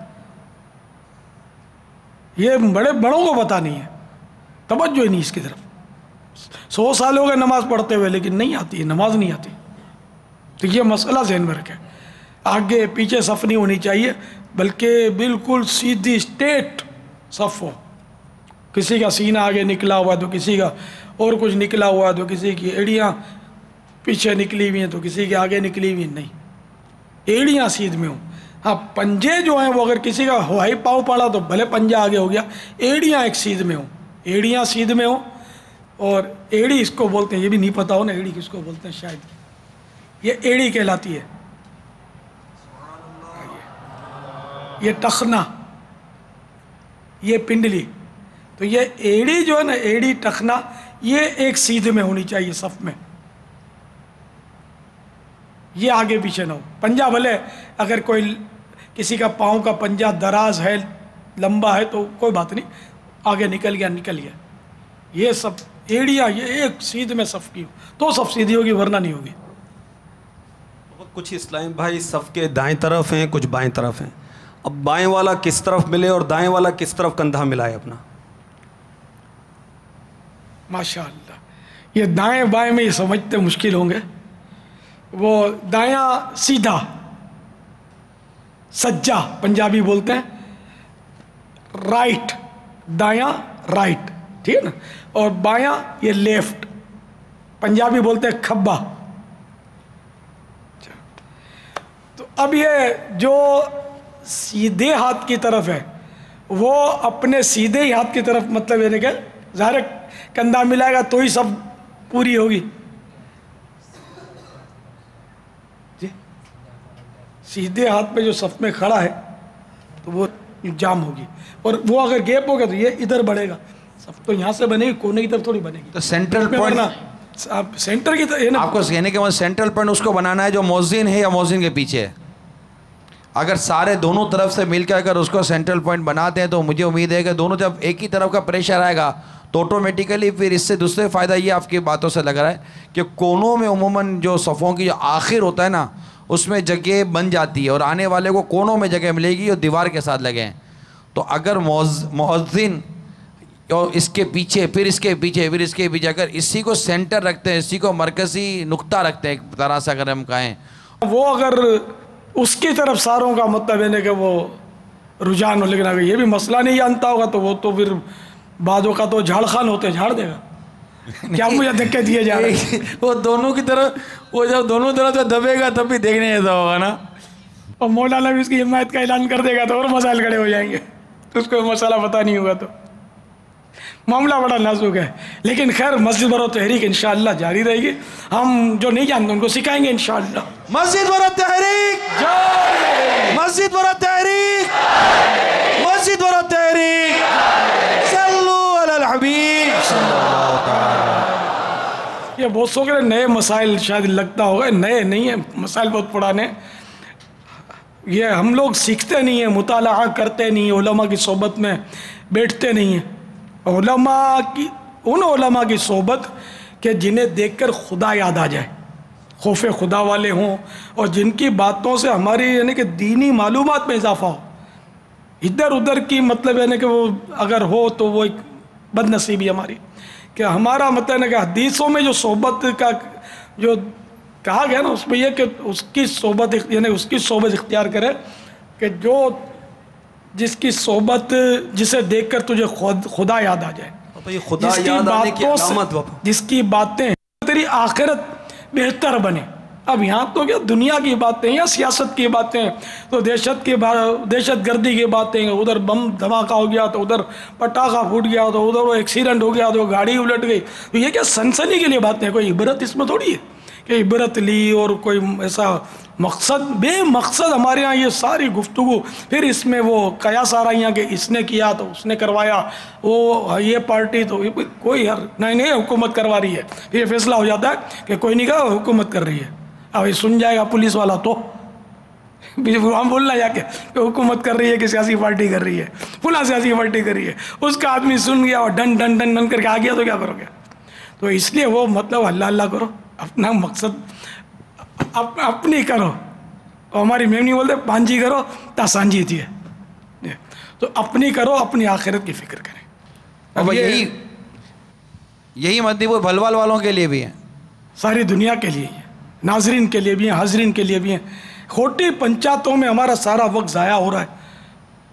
یہ بڑوں کو پتہ نہیں ہے, توجہ ہی نہیں اس کی طرف. 100 سال ہو گئے نماز پڑھتے ہوئے لیکن نہیں آتی ہے, نماز نہیں آتی. تو یہ مسئلہ ذہن میں رکھیں. آگے پیچھے صف نہیں ہونی چاہیے بلکہ بالکل سیدھی اسٹریٹ صف ہو. کسی کا سینہ آگے نکلا ہوا ہے تو کسی کا اور کچھ نکلا ہوا ہے, تو کسی کی ایڑیاں پیچھے نکلی ہوئی ہیں تو کسی کے آگے نکلی ہوئی ہیں. نہیں, ایڑیاں سیدھ میں ہوں. ہاں پنجے جو ہیں وہ اگر کسی کا ہوائی پاؤں پڑا تو بھلے پنجہ آگے ہو گیا, ایڑیاں ایک سیدھ میں ہوں, ایڑیاں سیدھ میں ہوں. اور ایڑی اس کو بولتے ہیں, یہ بھی نہیں پتا ہو نا ایڑی کس کو بولتے ہیں, شاید یہ ایڑی کہلاتی ہے. یہ ٹخنا, یہ پنڈلی, تو یہ ایڑی جو ہے نا, ایڑی ٹخنا, یہ ایک سیدھ میں ہونی چاہیے صف میں, یہ آگے پیچھے نہ ہو. پنجہ بھلے اگر کوئی کسی کا پاؤں کا پنجہ دراز ہے, لمبا ہے تو کوئی بات نہیں, آگے نکل گیا. یہ سب ایڑیاں یہ ایک سیدھ میں صف کی ہو تو صف سیدھی ہوگی, ورنہ نہیں ہوگی. کچھ اسلام بھائی صف کے دائیں طرف ہیں, کچھ بائیں طرف ہیں. اب بائیں والا کس طرف ملے اور دائیں والا کس طرف کندھا ملائے اپنا؟ ماشاء اللہ, یہ دائیں بائیں میں یہ سمجھتے مشکل ہوں گے. وہ دایاں سیدھا, سجا پنجابی بولتے ہیں, رائٹ دایاں رائٹ, ٹھیک ہے نا, اور بایاں یہ لیفٹ, پنجابی بولتے ہیں کھبا. تو اب یہ جو سیدھے ہاتھ کی طرف ہے وہ اپنے سیدھے ہی ہاتھ کی طرف, مطلب یہ کہ ظاہر کندھا ملائے گا تو ہی سب پوری ہوگی. جی سیدھے ہاتھ پہ جو صف میں کھڑا ہے تو وہ جام ہوگی, اور وہ اگر گیپ ہوگا تو یہ ادھر بڑھے گا. صف تو یہاں سے بنے گی, کونے کی طرف تھوڑی بنے گی. تو سینٹرل پوائنٹ, سینٹر کی طرف, آپ کو کہنے کے بعد سینٹرل پوائنٹ اس کو بنانا ہے جو مؤذن ہے یا مؤذن کے پیچھے ہے. اگر سارے دونوں طرف سے مل کے اگر اس کو سینٹرل پوائنٹ بناتے ہیں تو مجھے امید ہے کہ دونوں جب ایک ہی طرف کا پریشر آئے گا تو آٹومیٹیکلی پھر اس سے دوسرے فائدہ یہ آپ کی باتوں سے لگ رہا ہے کہ کونوں میں عموماً جو صفوں کی جو آخر ہوتا ہے نا اس میں جگہ بن جاتی ہے اور آنے والے کو کونوں میں جگہ ملے گی اور دیوار کے ساتھ لگے ہیں. تو اگر مؤذن اور اس کے پیچھے پھر اس کے پیچھے پھر اس کے پیچھے اگر اسی کو سینٹر رکھتے ہیں, اسی کو مرکزی نقطہ رکھتے ہیں ایک طرح سے اگر ہم کہیں, وہ اگر اس کی طرف ساروں کا مطلب ہے کہ وہ رجحان ہو, لیکن اگر یہ بھی مسئلہ نہیں جانتا ہوگا تو وہ تو پھر بعضوں کا تو جھاڑ خان ہوتے جھاڑ دے گا. کیا مجھے دھکے دیے جا رہے ہیں وہ دونوں کی طرف وہ جب دونوں طرف سے دبے گا تب بھی دیکھنے ایسا ہوگا نا. اور مولانا بھی اس کی حمایت کا اعلان کر دے گا تو اور مسائل کھڑے ہو جائیں گے, تو اس کو مسئلہ پتہ نہیں ہوگا. تو معاملہ بڑا نازک ہے, لیکن خیر مسجد برو تحریک انشاءاللہ جاری رہے گی. ہم جو نہیں جانتے ان کو سکھائیں گے انشاءاللہ. مسجد برو تحریک, مسجد برو تحریک, مسجد برو تحریک, صلو علی الحبیب صلی اللہ تعالی. یہ بہت سو کے نئے مسائل شاید لگتا ہوگا, نئے نہیں ہیں مسائل, بہت پرانے. یہ ہم لوگ سیکھتے نہیں ہیں, مطالعہ کرتے نہیں ہیں, علماء کی صحبت میں بیٹھتے نہیں ہیں. علماء کی ان علماء کی صحبت کہ جنہیں دیکھ کر خدا یاد آ جائے, خوف خدا والے ہوں, اور جن کی باتوں سے ہماری یعنی کہ دینی معلومات میں اضافہ ہو. ادھر ادھر کی مطلب یعنی کہ وہ اگر ہو تو وہ ایک بد نصیبی ہماری, کہ ہمارا مطلب ہے کہ حدیثوں میں جو صحبت کا جو کہا گیا نا اس میں یہ کہ اس کی صحبت یعنی اس کی صحبت اختیار کرے کہ جو جس کی صحبت جسے دیکھ کر تجھے خدا یاد آ جائے, خدا یاد آنے کی علامت, جس کی باتیں تیری آخرت بہتر بنے. اب یہاں تو کیا دنیا کی باتیں یا سیاست کی باتیں, تو دہشت گردی کی باتیں, ادھر بم دھماکہ ہو گیا تو ادھر پٹاخہ پھوٹ گیا تو ادھر وہ ایکسیڈنٹ ہو گیا تو گاڑی الٹ گئی. تو یہ کیا سنسنی کے لیے باتیں, کوئی عبرت اس میں تھوڑی ہے کہ عبرت لی اور کوئی ایسا مقصد بے مقصد ہمارے یہاں یہ ساری گفتگو. پھر اس میں وہ قیاس آ رہی ہیں کہ اس نے کیا تو اس نے کروایا, وہ یہ پارٹی تو کوئی نہیں حکومت کروا رہی ہے. پھر یہ فیصلہ ہو جاتا ہے کہ کوئی نہیں کہا حکومت کر رہی ہے. اب یہ سن جائے گا پولیس والا تو ہم بولنا جا کے کہ حکومت کر رہی ہے کہ سیاسی پارٹی کر رہی ہے, فلاں سیاسی پارٹی کر رہی ہے. اس کا آدمی سن گیا اور ڈن ڈن ڈن ڈن کر کے آ گیا تو کیا کرو گے. تو اس لیے وہ مطلب اللہ اللہ کرو, اپنا مقصد اپنی کرو. اور ہماری میمنی بولتے پانجی کرو تا سانجی تھی ہے, تو اپنی کرو, اپنی آخرت کی فکر کریں. اب یہی مدنی وہ بھلوال والوں کے لیے بھی ہیں, ساری دنیا کے لیے, ناظرین کے لیے بھی ہیں, حاضرین کے لیے بھی ہیں. کھوٹی پنچاتوں میں ہمارا سارا وقت ضائع ہو رہا ہے.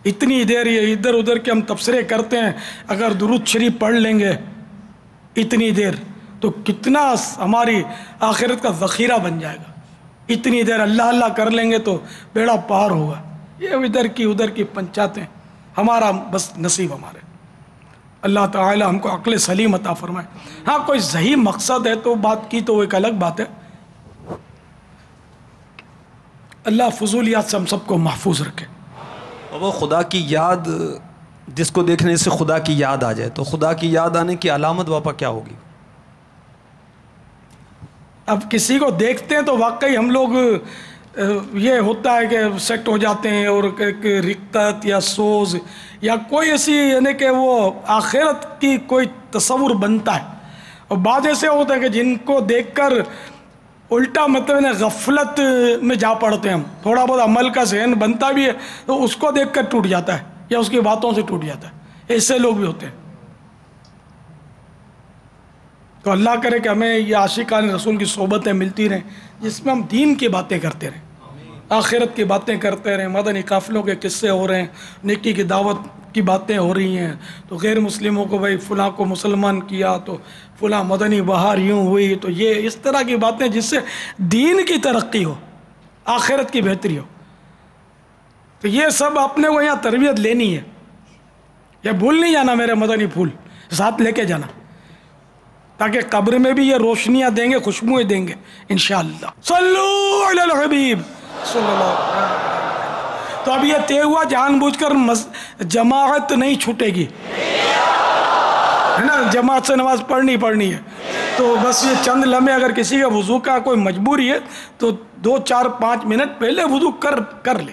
اتنی دیر یہ ادھر ادھر کے ہم تبصرے کرتے ہیں, اگر درود شریف پڑھ لیں گے اتنی دیر تو کتنا ہماری آخرت کا ذخیرہ بن جائے گا. اتنی دیر اللہ اللہ کر لیں گے تو بیڑا پار ہوگا. یہ ادھر کی پنچاتیں ہمارا بس نصیب ہمارے. اللہ تعالی ہم کو عقل سلیم عطا فرمائے. ہاں کوئی صحیح مقصد ہے تو بات کی تو وہ ایک الگ بات ہے. اللہ فضولیات سے ہم سب کو محفوظ رکھے. وہ خدا کی یاد, جس کو دیکھنے سے خدا کی یاد آ جائے, تو خدا کی یاد آنے کی علامت واپا کیا ہوگی؟ اب کسی کو دیکھتے ہیں تو واقعی ہم لوگ یہ ہوتا ہے کہ سیٹ ہو جاتے ہیں, اور رقت یا سوز یا کوئی ایسی یعنی کہ وہ آخرت کی کوئی تصور بنتا ہے. اور بعض ایسے ہوتا ہے کہ جن کو دیکھ کر الٹا مطلب غفلت میں جا پڑتے ہیں ہم. تھوڑا بہت عمل کا ذہن بنتا بھی ہے تو اس کو دیکھ کر ٹوٹ جاتا ہے یا اس کی باتوں سے ٹوٹ جاتا ہے. ایسے لوگ بھی ہوتے ہیں. تو اللہ کرے کہ ہمیں یہ عاشقان رسول کی صحبتیں ملتی رہیں جس میں ہم دین کی باتیں کرتے رہیں, آخرت کی باتیں کرتے رہیں. مدنی قافلوں کے قصے ہو رہے ہیں, نیکی کی دعوت کی باتیں ہو رہی ہیں, تو غیر مسلموں کو بھائی فلاں کو مسلمان کیا تو فلاں مدنی بہار یوں ہوئی. تو یہ اس طرح کی باتیں جس سے دین کی ترقی ہو, آخرت کی بہتری ہو. تو یہ سب اپنے کو یہاں تربیت لینی ہے. یہ بھول نہیں جانا میرے مدنی پھول, ساتھ لے کے جانا, تاکہ قبر میں بھی یہ روشنیاں دیں گے, خوشبوئیں دیں گے انشاءاللہ. صلو علی الحبیب صلی اللہ علیہ وسلم. تو اب یہ طے ہوا جان بوجھ کر جماعت نہیں چھوٹے گی, ہے نا, جماعت سے نماز پڑھنی ہے. تو بس یہ چند لمحے اگر کسی کا وضو کا کوئی مجبوری ہے تو 2 4 5 منٹ پہلے وضو کر لے,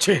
6।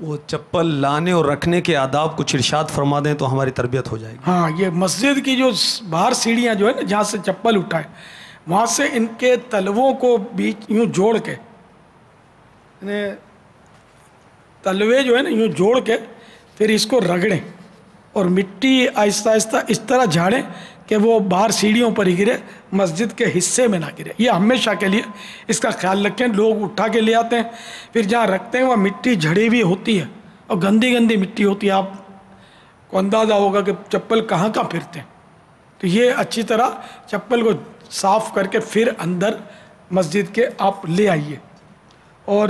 وہ چپل لانے اور رکھنے کے آداب کچھ ارشاد فرما دیں تو ہماری تربیت ہو جائے گی. ہاں، یہ مسجد کی جو باہر سیڑھیاں جو ہے نا جہاں سے چپل اٹھائے، وہاں سے ان کے تلووں کو بیچ یوں جوڑ کے، تلوے جو ہے نا یوں جوڑ کے پھر اس کو رگڑیں اور مٹی آہستہ آہستہ اس طرح جھاڑیں کہ وہ باہر سیڑھیوں پر ہی گرے، مسجد کے حصے میں نہ گرے. یہ ہمیشہ کے لیے اس کا خیال رکھیں. لوگ اٹھا کے لے آتے ہیں، پھر جہاں رکھتے ہیں وہ مٹی جھڑی ہوئی ہوتی ہے اور گندی گندی مٹی ہوتی ہے. آپ کو اندازہ ہوگا کہ چپل کہاں کہاں پھرتے ہیں. تو یہ اچھی طرح چپل کو صاف کر کے پھر اندر مسجد کے آپ لے آئیے. اور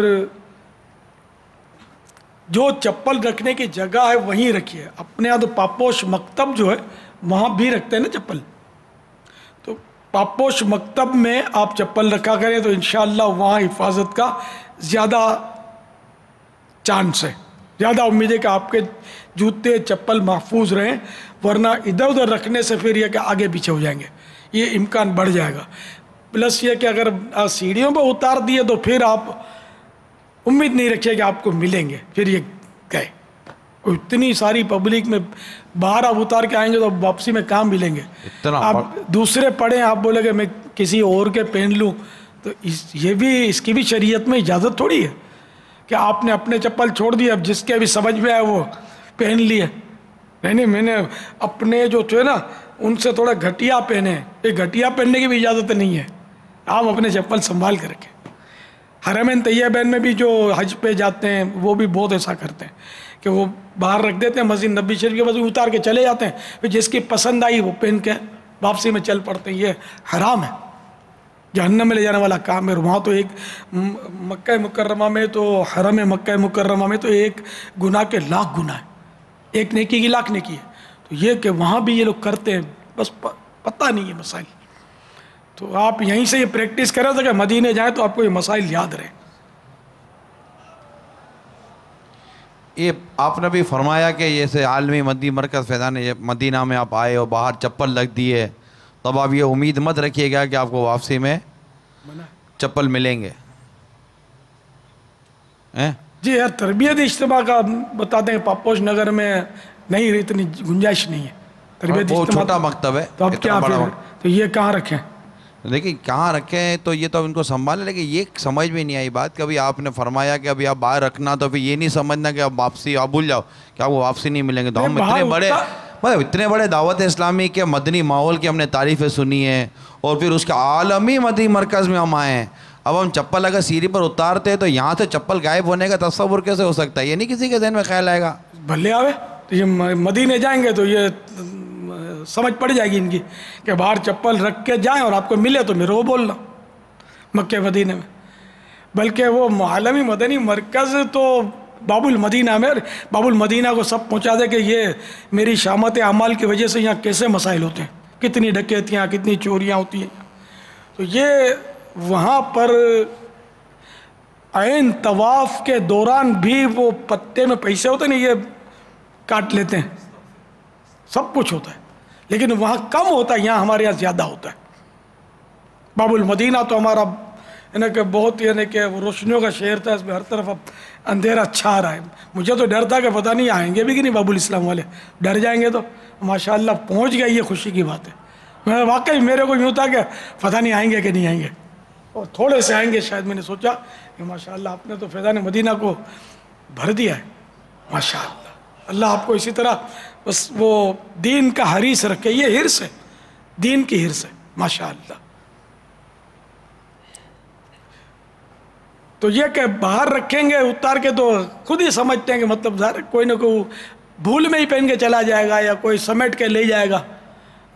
جو چپل رکھنے کی جگہ ہے وہیں رکھیے. اپنے یہاں تو پاپوش مکتب جو ہے وہاں بھی رکھتے ہیں نا چپل، تو پاپوش مکتب میں آپ چپل رکھا کریں تو انشاءاللہ وہاں حفاظت کا زیادہ چانس ہے، زیادہ امید ہے کہ آپ کے جوتے چپل محفوظ رہیں. ورنہ ادھر ادھر رکھنے سے پھر یہ کہ آگے پیچھے ہو جائیں گے، یہ امکان بڑھ جائے گا. پلس یہ کہ اگر سیڑھیوں پہ اتار دیے تو پھر آپ امید نہیں رکھیے کہ آپ کو ملیں گے، پھر یہ گئے. اتنی ساری پبلک میں باہر آپ اتار کے آئیں گے تو واپسی میں کہاں ملیں گے. آپ دوسرے پڑھیں، آپ بولے کہ میں کسی اور کے پہن لوں، تو یہ بھی اس کی بھی شریعت میں اجازت تھوڑی ہے کہ آپ نے اپنے چپل چھوڑ دی، اب جس کے بھی سمجھ میں آئے وہ پہن لیے. نہیں، میں نے اپنے جو تھے نا ان سے تھوڑا گھٹیا پہنے. یہ گھٹیا پہننے کی بھی اجازت نہیں ہے، آپ اپنے چپل سنبھال کے رکھیں. حرمین طیبین میں بھی جو حج پہ جاتے ہیں وہ بھی بہت ایسا کرتے ہیں کہ وہ باہر رکھ دیتے ہیں مسجد نبی شریف کے، بس اتار کے چلے جاتے ہیں، پھر جس کی پسند آئی وہ پہن کے واپسی میں چل پڑتے ہیں. یہ حرام ہے، جہنم میں لے جانے والا کام ہے. وہاں تو ایک مکہ مکرمہ میں تو حرم مکہ مکرمہ میں تو ایک گناہ کے لاکھ گناہ ہے، ایک نیکی کی لاکھ نیکی ہے. تو یہ کہ وہاں بھی یہ لوگ کرتے ہیں، بس پتہ نہیں ہے مسائل. تو آپ یہیں سے یہ پریکٹس کریں تو کہ مدینے جائیں تو آپ کو یہ مسائل یاد رہیں. یہ آپ نے بھی فرمایا کہ جیسے عالمی مدی مرکز فیضان مدینہ میں آپ آئے اور باہر چپل رکھ دیے، تب آپ یہ امید مت رکھیے گا کہ آپ کو واپسی میں چپل ملیں گے. جی یار، تربیت اجتماع کا بتاتے ہیں پاپوش نگر میں نہیں، اتنی گنجائش نہیں ہے. تربیت وہ اجتماع چھوٹا مکتب ہے، تو اب کیا پھر تو یہ کہاں رکھیں؟ دیکھیں کہاں رکھیں تو یہ تو اب ان کو سنبھالیں. لیکن یہ سمجھ میں نہیں آئی بات، کبھی آپ نے فرمایا کہ ابھی آپ باہر رکھنا، تو پھر یہ نہیں سمجھنا کہ اب واپسی آپ بھول جاؤ کہ آپ کو واپسی نہیں ملیں گے. تو ہم اتنے بڑے دعوت اسلامی کے مدنی ماحول کی ہم نے تعریفیں سنی ہیں، اور پھر اس کا عالمی مدنی مرکز میں ہم آئے ہیں. اب ہم چپل اگر سیڑھی پر اتارتے تو یہاں سے چپل غائب ہونے کا تصور کیسے ہو سکتا ہے؟ یہ نہیں کسی کے ذہن میں خیال آئے گا. بھلے آوے تو یہ مدینے جائیں گے تو یہ سمجھ پڑ جائے گی ان کی کہ باہر چپل رکھ کے جائیں اور آپ کو ملے تو میرے وہ بولنا مکہ مدینے میں. بلکہ وہ عالمی مدنی مرکز تو باب المدینہ میں، باب المدینہ کو سب پہنچا دے کہ یہ میری شامت اعمال کی وجہ سے یہاں کیسے مسائل ہوتے ہیں، کتنی ڈکیتیاں، کتنی چوریاں ہوتی ہیں. تو یہ وہاں پر عین طواف کے دوران بھی وہ پتے میں پیسے ہوتے ہیں، یہ کاٹ لیتے ہیں، سب کچھ ہوتا ہے. لیکن وہاں کم ہوتا ہے، یہاں ہمارے یہاں زیادہ ہوتا ہے. باب المدینہ تو ہمارا کہ بہت کہ روشنیوں کا شہر تھا، اس میں ہر طرف اب اندھیرا چھا رہا ہے. مجھے تو ڈر تھا کہ پتہ نہیں آئیں گے بھی کہ نہیں باب الاسلام والے، ڈر جائیں گے. تو ماشاءاللہ پہنچ گئے، یہ خوشی کی بات ہے. میں واقعی میرے کو یوں تھا کہ پتہ نہیں آئیں گے کہ نہیں آئیں گے، اور تھوڑے سے آئیں گے شاید. میں نے سوچا کہ ماشاءاللہ آپ نے تو فیضان مدینہ کو بھر دیا ہے. ماشاءاللہ اللہ آپ کو اسی طرح بس وہ دین کا حریص رکھے. یہ حرص ہے، دین کی حرص ہے ماشاءاللہ. تو یہ کہ باہر رکھیں گے اتار کے تو خود ہی سمجھتے ہیں کہ مطلب ظاہر کوئی نہ کوئی بھول میں ہی پہن کے چلا جائے گا یا کوئی سمیٹ کے لے جائے گا،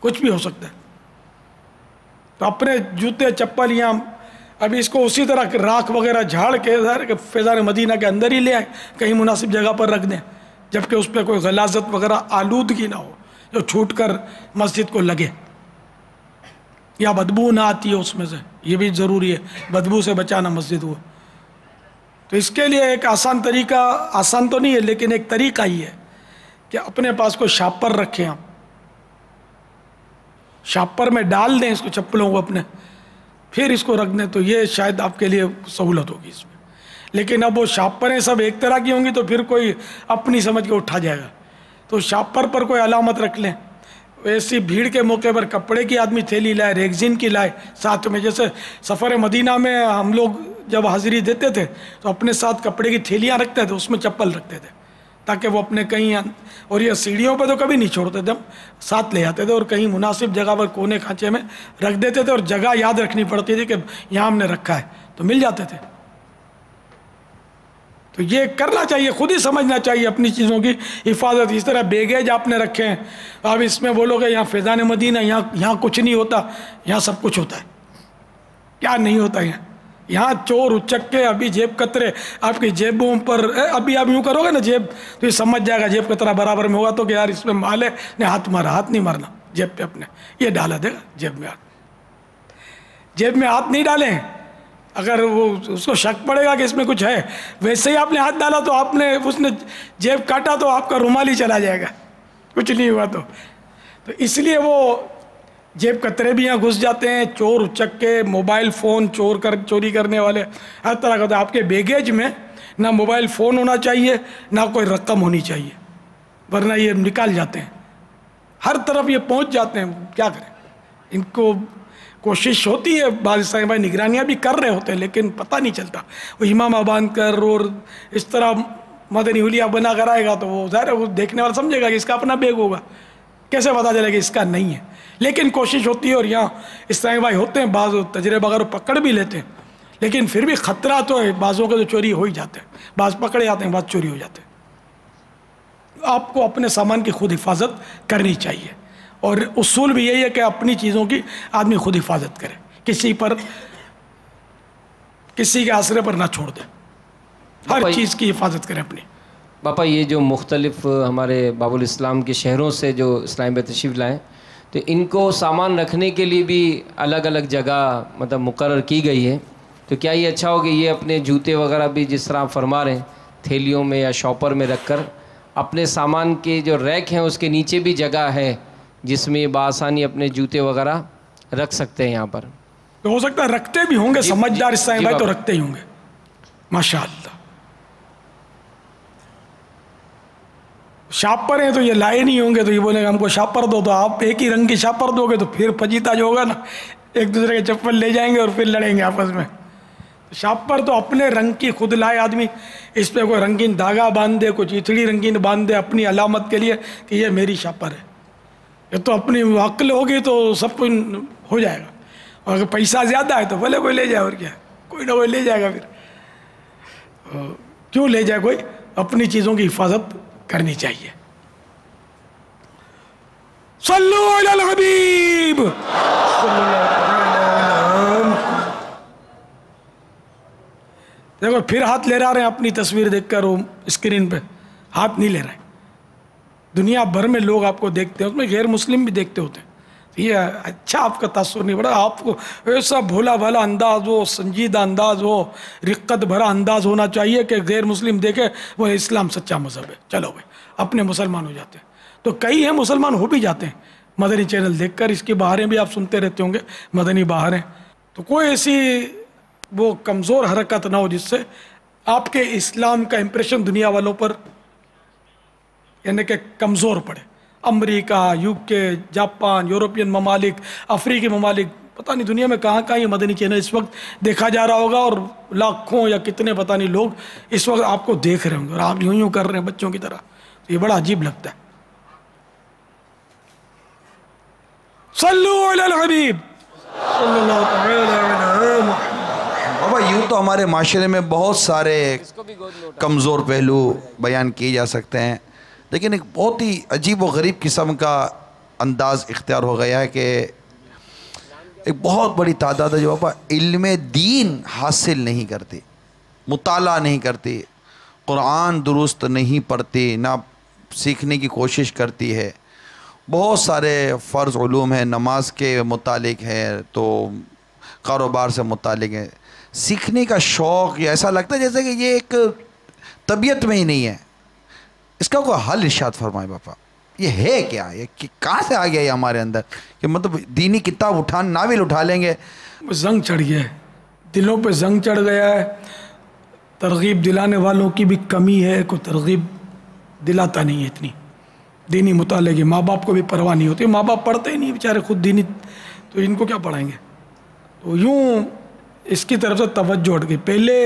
کچھ بھی ہو سکتا ہے. تو اپنے جوتے چپل یہاں ابھی اس کو اسی طرح راکھ وغیرہ جھاڑ کے ظاہر کہ فیضان مدینہ کے اندر ہی لے آئیں، کہیں مناسب جگہ پر رکھ دیں، جبکہ اس پہ کوئی غلاظت وغیرہ آلودگی نہ ہو جو چھوٹ کر مسجد کو لگے، یا بدبو نہ آتی ہے اس میں سے. یہ بھی ضروری ہے، بدبو سے بچانا مسجد ہوا. تو اس کے لیے ایک آسان طریقہ، آسان تو نہیں ہے لیکن ایک طریقہ ہی ہے کہ اپنے پاس کوئی شاپر رکھیں، آپ شاپر میں ڈال دیں اس کو، چپلوں کو اپنے، پھر اس کو رکھ دیں. تو یہ شاید آپ کے لیے سہولت ہوگی اس میں. لیکن اب وہ شاپریں سب ایک طرح کی ہوں گی تو پھر کوئی اپنی سمجھ کے اٹھا جائے گا. تو شاپر پر کوئی علامت رکھ لیں. ایسی بھیڑ کے موقع پر کپڑے کی آدمی تھیلی لائے, ریگزین کی لائے ساتھ میں. جیسے سفر مدینہ میں ہم لوگ جب حاضری دیتے تھے تو اپنے ساتھ کپڑے کی تھیلیاں رکھتے تھے, اس میں چپل رکھتے تھے تاکہ وہ اپنے کہیں, اور یہ سیڑھیوں پہ تو کبھی نہیں چھوڑتے تھے, ہم ساتھ لے آتے تھے اور کہیں مناسب جگہ پر کونے کھانچے میں رکھ دیتے تھے, اور جگہ یاد رکھنی پڑتی تھی کہ یہاں ہم نے رکھا ہے تو مل جاتے تھے. تو یہ کرنا چاہیے, خود ہی سمجھنا چاہیے اپنی چیزوں کی حفاظت. اس طرح بیگیج آپ نے رکھے ہیں, آپ اس میں بولو گے یہاں فیضان مدینہ, یہاں کچھ نہیں ہوتا, یہاں سب کچھ ہوتا ہے. کیا نہیں ہوتا یہاں چور اچکے ابھی جیب کترے آپ کی جیبوں پر. ابھی آپ یوں کرو گے نا جیب تو یہ سمجھ جائے گا جیب کترا برابر میں ہوگا تو کہ یار اس میں مال ہے, نے ہاتھ مارا. ہاتھ نہیں مارنا جیب پہ اپنے, یہ ڈالا دے گا جیب میں. جیب میں ہاتھ نہیں ڈالیں, اگر وہ اس کو شک پڑے گا کہ اس میں کچھ ہے. ویسے ہی آپ نے ہاتھ ڈالا تو آپ نے اس نے جیب کاٹا تو آپ کا رومال ہی چلا جائے گا, کچھ نہیں ہوا. تو اس لیے وہ جیب کترے بھی یہاں گھس جاتے ہیں, چور اچکے, موبائل فون چوری کرنے والے ہر طرح کا. آپ کے بیگیج میں نہ موبائل فون ہونا چاہیے نہ کوئی رقم ہونی چاہیے, ورنہ یہ نکال جاتے ہیں, ہر طرف یہ پہنچ جاتے ہیں. کیا کریں, ان کو کوشش ہوتی ہے, بعض اسلامی بھائی نگرانیاں بھی کر رہے ہوتے ہیں لیکن پتہ نہیں چلتا. وہ امامہ باندھ کر اور اس طرح مدنی حلیہ بنا کر آئے گا تو وہ ظاہر ہے وہ دیکھنے والا سمجھے گا کہ اس کا اپنا بیگ ہوگا, کیسے پتہ چلے کہ اس کا نہیں ہے. لیکن کوشش ہوتی ہے, اور یہاں اسلامی بھائی ہوتے ہیں بعض تجربہ وغیرہ پکڑ بھی لیتے ہیں, لیکن پھر بھی خطرہ تو ہے. بعضوں کے تو چوری ہو ہی جاتے ہیں, بعض پکڑے جاتے ہیں, بعض چوری ہو جاتے ہیں. آپ کو اپنے سامان کی خود حفاظت کرنی چاہیے, اور اصول بھی یہی ہے کہ اپنی چیزوں کی آدمی خود حفاظت کرے, کسی کے آسرے پر نہ چھوڑ دے, ہر چیز کی حفاظت کرے اپنی. باپا یہ جو مختلف ہمارے باب الاسلام کے شہروں سے جو اسلام بھائی تشریف لائیں, تو ان کو سامان رکھنے کے لیے بھی الگ الگ جگہ مطلب مقرر کی گئی ہے. تو کیا یہ اچھا ہو کہ یہ اپنے جوتے وغیرہ بھی جس طرح آپ فرما رہے ہیں تھیلیوں میں یا شاپر میں رکھ کر, اپنے سامان کے جو ریک ہیں اس کے نیچے بھی جگہ ہے جس میں یہ بآسانی اپنے جوتے وغیرہ رکھ سکتے ہیں یہاں پر؟ تو ہو سکتا ہے رکھتے بھی ہوں گے, سمجھدار اسلامی بھائی تو رکھتے ہی ہوں گے ماشاءاللہ. شاپر ہیں تو یہ لائے نہیں ہوں گے, تو یہ بولیں گے ہم کو شاپر دو, تو آپ ایک ہی رنگ کی شاپر دو گے تو پھر پجیتا جو ہوگا نا, ایک دوسرے کے چپل لے جائیں گے اور پھر لڑیں گے آپس میں. شاپر تو اپنے رنگ کی خود لائے آدمی, اس پہ کوئی رنگین دھاگا باندھ دے, کوئی چیتڑی رنگین باندھ دے اپنی علامت کے لیے کہ یہ میری شاپر ہے. یہ تو اپنی عقل ہوگی تو سب کچھ ہو جائے گا, اور اگر پیسہ زیادہ ہے تو بھلے کوئی لے جائے, اور کیا کوئی نہ کوئی لے جائے گا. پھر کیوں لے جائے کوئی, اپنی چیزوں کی حفاظت کرنی چاہیے. صلو علی الحبیب صلی اللہ علیہ وسلم. دیکھو پھر ہاتھ لے رہے ہیں اپنی تصویر دیکھ کر, وہ اسکرین پہ ہاتھ نہیں لے رہے. دنیا بھر میں لوگ آپ کو دیکھتے ہیں, اس میں غیر مسلم بھی دیکھتے ہوتے ہیں. یہ اچھا آپ کا تاثر نہیں پڑا, آپ کو ایسا بھولا بھالا انداز ہو, سنجیدہ انداز ہو, رقت بھرا انداز ہونا چاہیے کہ غیر مسلم دیکھے وہ اسلام سچا مذہب ہے, چلو بھائی اپنے مسلمان ہو جاتے ہیں. تو کئی ہیں مسلمان ہو بھی جاتے ہیں مدنی چینل دیکھ کر, اس کی بہاریں بھی آپ سنتے رہتے ہوں گے, مدنی بہاریں. تو کوئی ایسی وہ کمزور حرکت نہ ہو جس سے آپ کے اسلام کا امپریشن دنیا والوں پر یعنی کہ کمزور پڑے. امریکہ, UK, جاپان, یورپین ممالک, افریقی ممالک, پتہ نہیں دنیا میں کہاں کہاں یہ مدنی چینل اس وقت دیکھا جا رہا ہوگا, اور لاکھوں یا کتنے پتہ نہیں لوگ اس وقت آپ کو دیکھ رہے ہوں گے, اور آپ یوں کر رہے ہیں بچوں کی طرح. تو یہ بڑا عجیب لگتا ہے. صلو علی الحبیب صلی اللہ علیہ وسلم. بابا یوں تو ہمارے معاشرے میں بہت سارے کمزور پہلو بیان کیے جا سکتے ہیں, لیکن ایک بہت ہی عجیب و غریب قسم کا انداز اختیار ہو گیا ہے کہ ایک بہت بڑی تعداد ہے جو بابا علم دین حاصل نہیں کرتی, مطالعہ نہیں کرتی, قرآن درست نہیں پڑھتی, نہ سیکھنے کی کوشش کرتی ہے. بہت سارے فرض علوم ہیں, نماز کے متعلق ہے تو کاروبار سے متعلق ہے. سیکھنے کا شوق یہ ایسا لگتا ہے جیسے کہ یہ ایک طبیعت میں ہی نہیں ہے. اس کا کوئی حل ارشاد فرمائے باپا, یہ ہے کیا, یہ کہاں سے آ گیا یہ ہمارے اندر کہ مطلب دینی کتاب ناول اٹھا لیں گے. زنگ چڑھ گیا ہے, دلوں پہ زنگ چڑھ گیا ہے, ترغیب دلانے والوں کی بھی کمی ہے، کوئی ترغیب دلاتا نہیں ہے اتنی دینی مطالعے کی. ماں باپ کو بھی پرواہ نہیں ہوتی، ماں باپ پڑھتے ہی نہیں بیچارے خود دینی، تو ان کو کیا پڑھائیں گے. تو یوں اس کی طرف سے توجہ ہٹ گئی. پہلے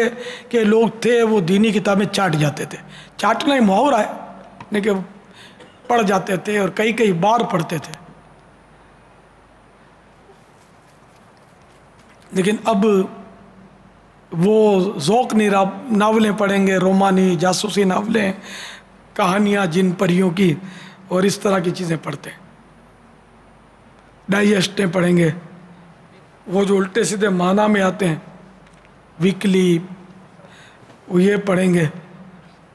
کے لوگ تھے وہ دینی کتابیں چاٹ جاتے تھے، چاٹنا ہی محاورہ ہے لیکن پڑھ جاتے تھے اور کئی کئی بار پڑھتے تھے. لیکن اب وہ ذوق نہیں رہا. ناولیں پڑھیں گے، رومانی جاسوسی ناولیں، کہانیاں جن پریوں کی اور اس طرح کی چیزیں پڑھتے ہیں. ڈائجسٹیں پڑھیں گے، وہ جو الٹے سیدھے معنی میں آتے ہیں ویکلی، وہ یہ پڑھیں گے.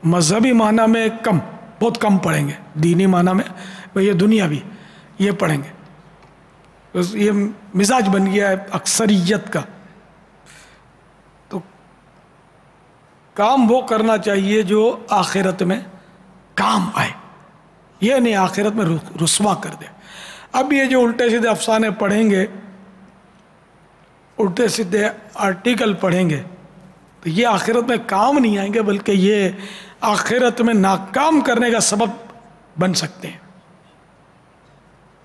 مذہبی معنی میں کم، بہت کم پڑھیں گے. دینی معنی میں یہ دنیاوی یہ پڑھیں گے. یہ مزاج بن گیا ہے اکثریت کا. تو کام وہ کرنا چاہیے جو آخرت میں کام آئے، یہ نہیں آخرت میں رسوا کر دے. اب یہ جو الٹے سیدھے افسانے پڑھیں گے، الٹے سیدھے آرٹیکل پڑھیں گے، تو یہ آخرت میں کام نہیں آئیں گے، بلکہ یہ آخرت میں ناکام کرنے کا سبب بن سکتے ہیں.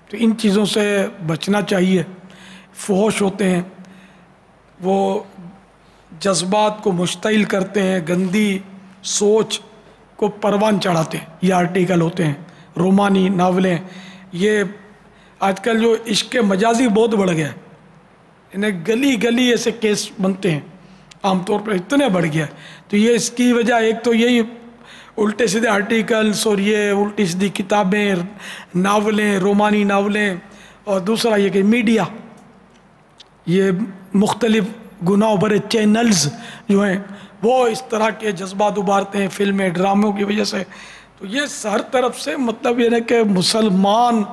تو ان چیزوں سے بچنا چاہیے. فحش ہوتے ہیں، وہ جذبات کو مشتعل کرتے ہیں، گندی سوچ کو پروان چڑھاتے ہیں. یہ آرٹیکل ہوتے ہیں، رومانی ناولیں. یہ آج کل جو عشق مجازی بہت بڑھ گیا ہے، انہیں گلی گلی ایسے کیس بنتے ہیں، عام طور پر اتنے بڑھ گیا ہے. تو یہ اس کی وجہ ایک تو یہی الٹے سیدھے آرٹیکلس اور یہ الٹی سیدھی کتابیں، ناولیں، رومانی ناولیں، اور دوسرا یہ کہ میڈیا، یہ مختلف گناہ بھرے چینلز جو ہیں وہ اس طرح کے جذبات ابھارتے ہیں فلمیں، ڈراموں کی وجہ سے. تو یہ ہر طرف سے مطلب یہ ہے کہ مسلمان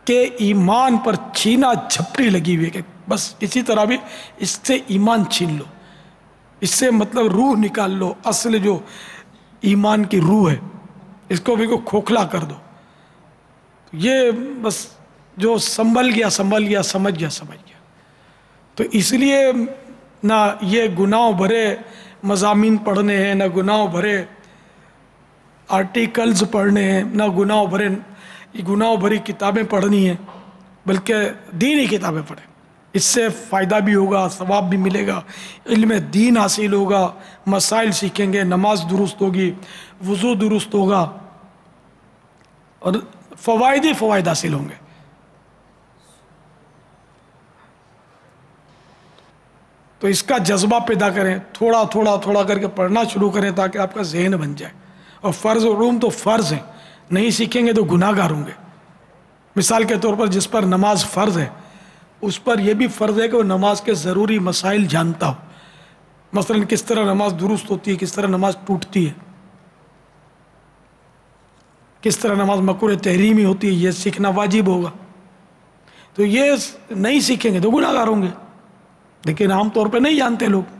کے ایمان پر چھینا جھپٹی لگی ہوئی ہے کہ بس کسی طرح بھی اس سے ایمان چھین لو، اس سے مطلب روح نکال لو. اصل جو ایمان کی روح ہے اس کو بھی کو کھوکھلا کر دو. یہ بس جو سنبھل گیا سمجھ گیا. تو اس لیے نہ یہ گناہ بھرے مضامین پڑھنے ہیں، نہ گناہ بھرے آرٹیکلز پڑھنے ہیں، نہ گناہ بھری کتابیں پڑھنی ہیں، بلکہ دینی کتابیں پڑھیں. اس سے فائدہ بھی ہوگا، ثواب بھی ملے گا، علم دین حاصل ہوگا، مسائل سیکھیں گے، نماز درست ہوگی، وضو درست ہوگا، اور فوائد ہی فوائد حاصل ہوں گے. تو اس کا جذبہ پیدا کریں، تھوڑا تھوڑا تھوڑا کر کے پڑھنا شروع کریں تاکہ آپ کا ذہن بن جائے. اور فرض علوم تو فرض ہیں، نہیں سیکھیں گے تو گناہ گار ہوں گے. مثال کے طور پر جس پر نماز فرض ہے اس پر یہ بھی فرض ہے کہ وہ نماز کے ضروری مسائل جانتا ہو. مثلا کس طرح نماز درست ہوتی ہے، کس طرح نماز ٹوٹتی ہے، کس طرح نماز مکروہ تحریمی ہوتی ہے، یہ سیکھنا واجب ہوگا. تو یہ نہیں سیکھیں گے تو گناہ گار ہوں گے، لیکن عام طور پہ نہیں جانتے لوگ.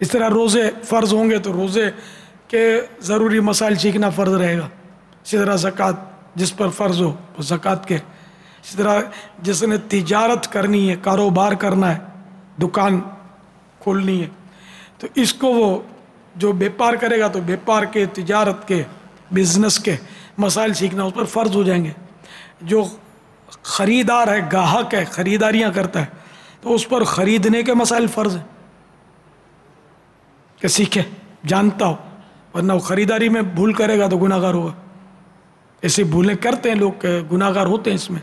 اس طرح روزے فرض ہوں گے تو روزے کے ضروری مسائل سیکھنا فرض رہے گا. اسی طرح زکوٰۃ جس پر فرض ہو وہ زکوٰۃ کے. اسی طرح جس نے تجارت کرنی ہے، کاروبار کرنا ہے، دکان کھولنی ہے، تو اس کو وہ جو بیپار کرے گا تو بیپار کے، تجارت کے، بزنس کے مسائل سیکھنا اس پر فرض ہو جائیں گے. جو خریدار ہے، گاہک ہے، خریداریاں کرتا ہے، تو اس پر خریدنے کے مسائل فرض ہیں کہ سیکھے، جانتا ہو، ورنہ وہ خریداری میں بھول کرے گا تو گناہ گار ہوگا. ایسی بھولیں کرتے ہیں لوگ کہ گناہ گار ہوتے ہیں اس میں.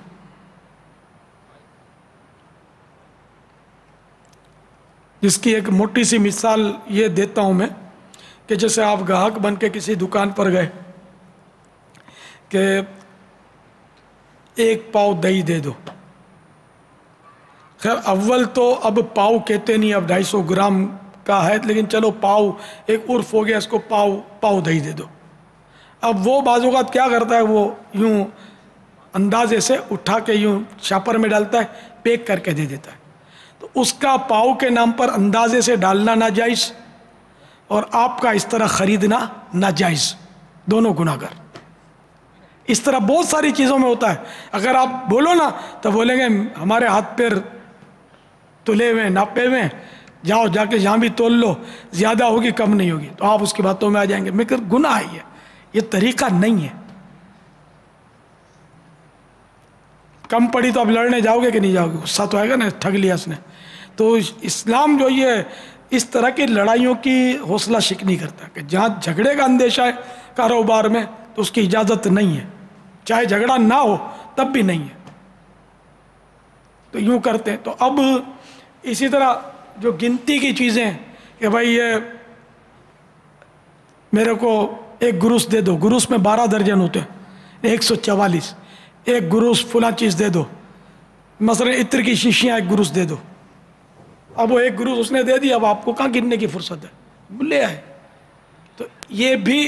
جس کی ایک موٹی سی مثال یہ دیتا ہوں میں کہ جیسے آپ گاہک بن کے کسی دکان پر گئے کہ ایک پاؤ دہی دے دو. خیر اول تو اب پاؤ کہتے نہیں، اب 250 گرام کا ہے، لیکن چلو پاؤ ایک عرف ہو گیا، اس کو پاؤ دہی دے دو. اب وہ بعض اوقات کیا کرتا ہے، وہ یوں اندازے سے اٹھا کے یوں شاپر میں ڈالتا ہے، پیک کر کے دے دیتا ہے. تو اس کا پاؤ کے نام پر اندازے سے ڈالنا ناجائز اور آپ کا اس طرح خریدنا ناجائز، دونوں گناہ گار. اس طرح بہت ساری چیزوں میں ہوتا ہے. اگر آپ بولو نا تو بولیں گے ہمارے ہاتھ پیر تلے ہوئے، ناپے ہوئے، جاؤ جا کے یہاں بھی تول لو، زیادہ ہوگی کم نہیں ہوگی، تو آپ اس کی باتوں میں آ جائیں گے۔ مگر گناہ ہے یہ طریقہ نہیں ہے۔ کم پڑی تو آپ لڑنے جاؤ گے کہ نہیں جاؤ گے؟ غصہ تو آئے گا نا، ٹھگ لیا اس نے۔ تو اسلام جو یہ اس طرح کی لڑائیوں کی حوصلہ شکنی کرتا ہے کہ جہاں جھگڑے کا اندیشہ ہے کاروبار میں تو اس کی اجازت نہیں ہے، چاہے جھگڑا نہ ہو تب بھی نہیں ہے، تو یوں کرتے ہیں۔ تو اب اسی طرح جو گنتی کی چیزیں ہیں کہ بھائی یہ میرے کو ایک گروس دے دو، گروس میں 12 درجن ہوتے ہیں، 144، ایک گروس فلاں چیز دے دو، مثلا عطر کی شیشیاں ایک گروس دے دو۔ اب وہ ایک گروس اس نے دے دیا، اب آپ کو کہاں گننے کی فرصت ہے، لے آئے۔ تو یہ بھی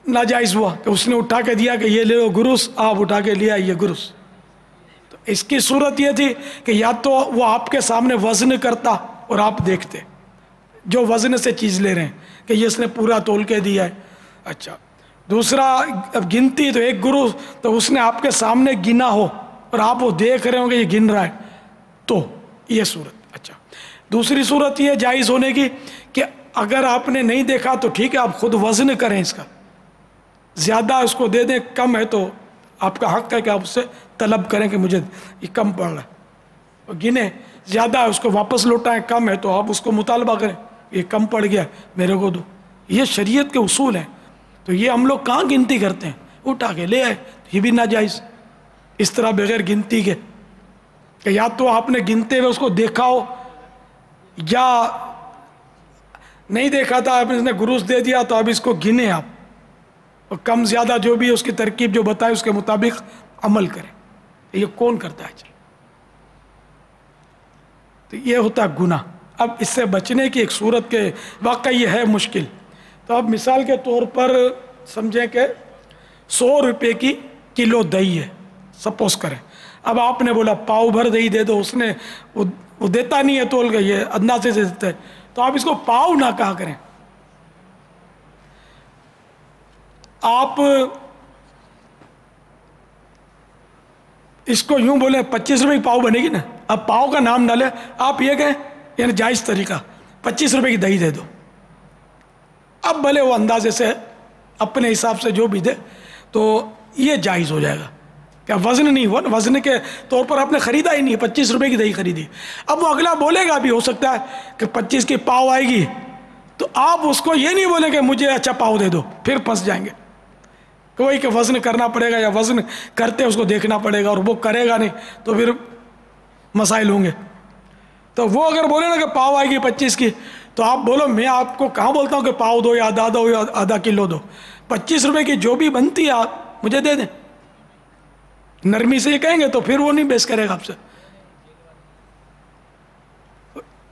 ناجائز ہوا کہ اس نے اٹھا کے دیا کہ یہ لے لو گروس، آپ اٹھا کے لیا یہ گروس۔ تو اس کی صورت یہ تھی کہ یا تو وہ آپ کے سامنے وزن کرتا اور آپ دیکھتے جو وزن سے چیز لے رہے ہیں کہ یہ اس نے پورا تول کے دیا ہے، اچھا۔ دوسرا اب گنتی، تو ایک گروس تو اس نے آپ کے سامنے گنا ہو اور آپ وہ دیکھ رہے ہوں کہ یہ گن رہا ہے، تو یہ صورت اچھا۔ دوسری صورت یہ جائز ہونے کی کہ اگر آپ نے نہیں دیکھا تو ٹھیک ہے، آپ خود وزن کریں اس کا، زیادہ اس کو دے دیں، کم ہے تو آپ کا حق ہے کہ آپ اس سے طلب کریں کہ مجھے یہ کم پڑ رہا ہے، گنے، زیادہ ہے اس کو واپس لوٹائیں، کم ہے تو آپ اس کو مطالبہ کریں یہ کم پڑ گیا میرے کو دو۔ یہ شریعت کے اصول ہیں، تو یہ ہم لوگ کہاں گنتی کرتے ہیں، اٹھا کے لے آئے، یہ بھی ناجائز اس طرح بغیر گنتی کے کہ یا تو آپ نے گنتے ہوئے اس کو دیکھا ہو یا نہیں دیکھا تھا، آپ نے گروس دے دیا تو اب اس کو گنے آپ، اور کم زیادہ جو بھی اس کی ترکیب جو بتائے اس کے مطابق عمل کریں۔ یہ کون کرتا ہے؟ تو یہ ہوتا ہے گناہ۔ اب اس سے بچنے کی ایک صورت کے واقعی یہ ہے مشکل، تو اب مثال کے طور پر سمجھیں کہ 100 روپے کی کلو دہی ہے، سپوز کریں۔ اب آپ نے بولا پاؤ بھر دہی دے دو، اس نے وہ دیتا نہیں ہے تول کے، یہ اندازے سے دیتا ہے، تو آپ اس کو پاؤ نہ کہا کریں، آپ اس کو یوں بولیں 25 روپے کی پاؤ بنے گی نا، اب پاؤ کا نام نہ لیں، آپ یہ کہیں یعنی جائز طریقہ 25 روپے کی دہی دے دو۔ اب بھلے وہ اندازے سے اپنے حساب سے جو بھی دے تو یہ جائز ہو جائے گا، کیا وزن نہیں ہوا نا، وزن کے طور پر آپ نے خریدا ہی نہیں، 25 روپے کی دہی خریدی۔ اب وہ اگلا بولے گا بھی ہو سکتا ہے کہ 25 کی پاؤ آئے گی، تو آپ اس کو یہ نہیں بولیں کہ مجھے اچھا پاؤ دے دو، پھر پھنس جائیں گے کوئی کہ وزن کرنا پڑے گا، یا وزن کرتے اس کو دیکھنا پڑے گا، اور وہ کرے گا نہیں تو پھر مسائل ہوں گے۔ تو وہ اگر بولے نا کہ پاؤ آئے گی 25 کی، تو آپ بولو میں آپ کو کہاں بولتا ہوں کہ پاؤ دو یا آدھا دو یا آدھا کلو دو، 25 روپے کی جو بھی بنتی ہے آپ مجھے دے دیں، نرمی سے یہ کہیں گے تو پھر وہ نہیں بیس کرے گا آپ سے۔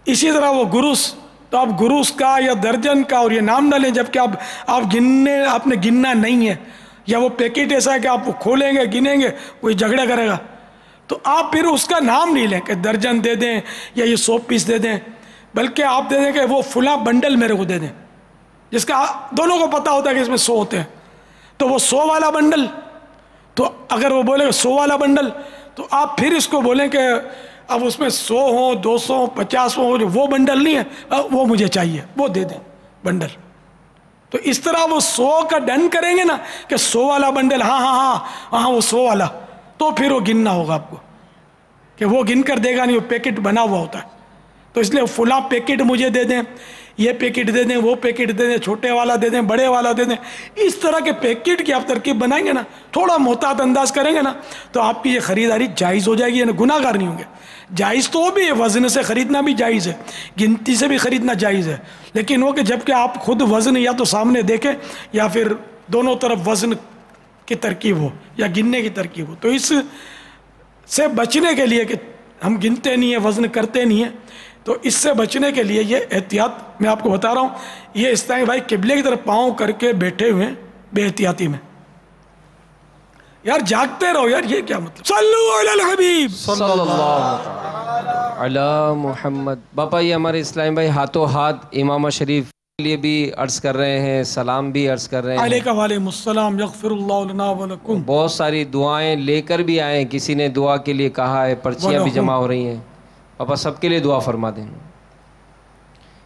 اسی طرح وہ گروس، تو آپ گروس کا یا درجن کا اور یہ نام نہ لیں، جبکہ آپ نے گننا نہیں ہے، یا وہ پیکٹ ایسا ہے کہ آپ کھولیں گے گنیں گے کوئی جھگڑا کرے گا، تو آپ پھر اس کا نام نہیں لیں کہ درجن دے دیں یا یہ 100 پیس دے دیں، بلکہ آپ دے دیں کہ وہ فلاں بنڈل میرے کو دے دیں، جس کا دونوں کو پتہ ہوتا ہے کہ اس میں 100 ہوتے ہیں، تو وہ 100 والا بنڈل، تو اگر وہ بولے 100 والا بنڈل، تو آپ پھر اس کو بولیں کہ اب اس میں 100 ہوں 200 50 ہوں، جو وہ بنڈل نہیں ہے وہ مجھے چاہیے، وہ دے دیں بنڈل۔ تو اس طرح وہ 100 کا ڈن کریں گے نا کہ 100 والا بنڈل، ہاں ہاں ہاں ہاں وہ 100 والا، تو پھر وہ گننا ہوگا آپ کو، کہ وہ گن کر دے گا نہیں، وہ پیکٹ بنا ہوا ہوتا ہے، تو اس لیے فلاں پیکٹ مجھے دے دیں، یہ پیکٹ دے دیں، وہ پیکٹ دے دیں، چھوٹے والا دے دیں، بڑے والا دے دیں، اس طرح کے پیکٹ کی آپ ترکیب بنائیں گے نا، تھوڑا محتاط انداز کریں گے نا، تو آپ کی یہ خریداری جائز ہو جائے گی، یعنی گناہ گار نہیں ہوں گے۔ جائز تو بھی ہے، وزن سے خریدنا بھی جائز ہے، گنتی سے بھی خریدنا جائز ہے، لیکن وہ کہ جب کہ آپ خود وزن یا تو سامنے دیکھیں یا پھر دونوں طرف وزن کی ترکیب ہو یا گننے کی ترکیب ہو۔ تو اس سے بچنے کے لیے کہ ہم گنتے نہیں ہیں، وزن کرتے نہیں ہیں، تو اس سے بچنے کے لیے یہ احتیاط میں آپ کو بتا رہا ہوں۔ یہ اس طرح بھائی قبلے کی طرف پاؤں کر کے بیٹھے ہوئے بے احتیاطی میں، یار جاگتے رہو یار، یہ کیا مطلب؟ صلو علی الحبیب صلی اللہ علی محمد۔ باپا یہ ہمارے اسلام بھائی ہاتھوں ہاتھ امامہ شریف کے لیے بھی عرض کر رہے ہیں، سلام بھی عرض کر رہے ہیں، علیکہ وعلیکم السلام، یغفر اللہ لنا ولکم۔ بہت ساری دعائیں لے کر بھی آئے ہیں، کسی نے دعا کے لیے کہا ہے، پرچیاں بھی جمع ہو رہی ہیں، پاپا سب کے لیے دعا فرما دیں۔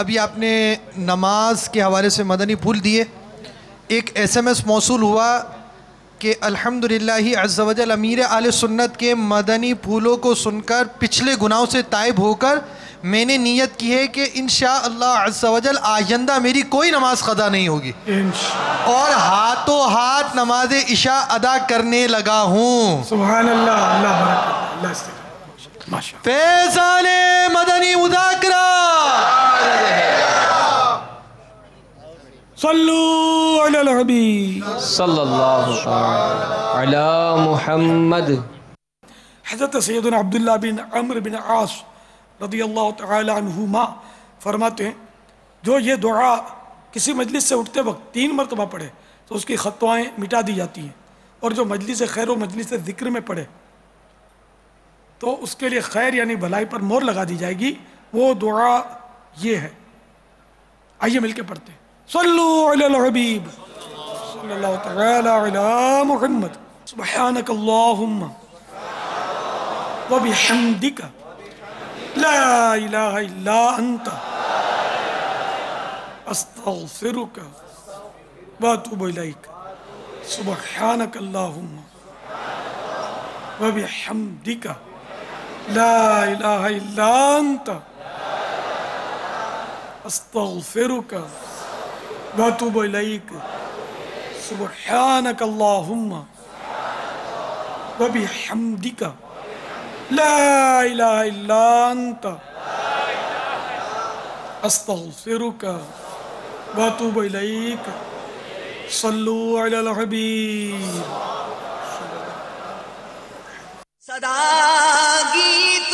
ابھی آپ نے نماز کے حوالے سے مدنی پھول دیے. ایک SMS موصول ہوا کہ الحمدللہ عز و جل امیر اہل سنت کے مدنی پھولوں کو سن کر پچھلے گناہوں سے تائب ہو کر میں نے نیت کی ہے کہ انشاءاللہ عز و جل آئندہ میری کوئی نماز قضا نہیں ہوگی اور ہاتھوں ہاتھ نماز عشاء ادا کرنے لگا ہوں. سبحان اللہ. اللہ برکت. اللہ استقامت. ماشاءاللہ. فیضان مدنی مذاکرہ. صلو علی الحبیب صلی اللہ علی محمد. حضرت سیدنا عبداللہ بن عمرو بن عاص رضی اللہ تعالی عنہما فرماتے ہیں جو یہ دعا کسی مجلس سے اٹھتے وقت 3 مرتبہ پڑھے تو اس کی خطوائیں مٹا دی جاتی ہیں، اور جو مجلس خیر و مجلس ذکر میں پڑھے تو اس کے لیے خیر یعنی بھلائی پر مہر لگا دی جائے گی. وہ دعا یہ ہے، آئیے مل کے پڑھتے ہیں. صلو علی الحبیب صلی اللہ تعالی علی محمد. سبحانک اللہم وبحمدک لا الہ الا انت استغفرک واتوب الیک. سبحانک اللہم وبحمدک لا الہ الا انت استغفرک واتوب الیک. سبحانک اللہم وبحمدک لا الہ الا انت استغفرک واتوب الیک. صلو علی الحبیب. صدا گیت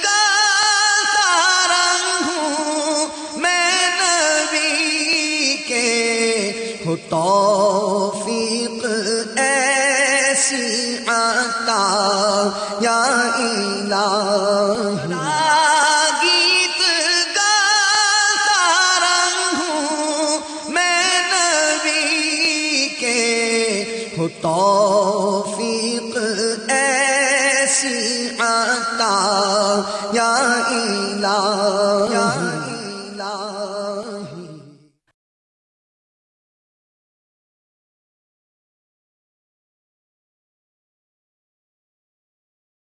گاتا رہوں میں نبی کے، ہو توفیق ایسی عطا یا الہی. گیت گاتا رہوں میں نبی کے، ہو توفیق ایسی عطا یا الہی.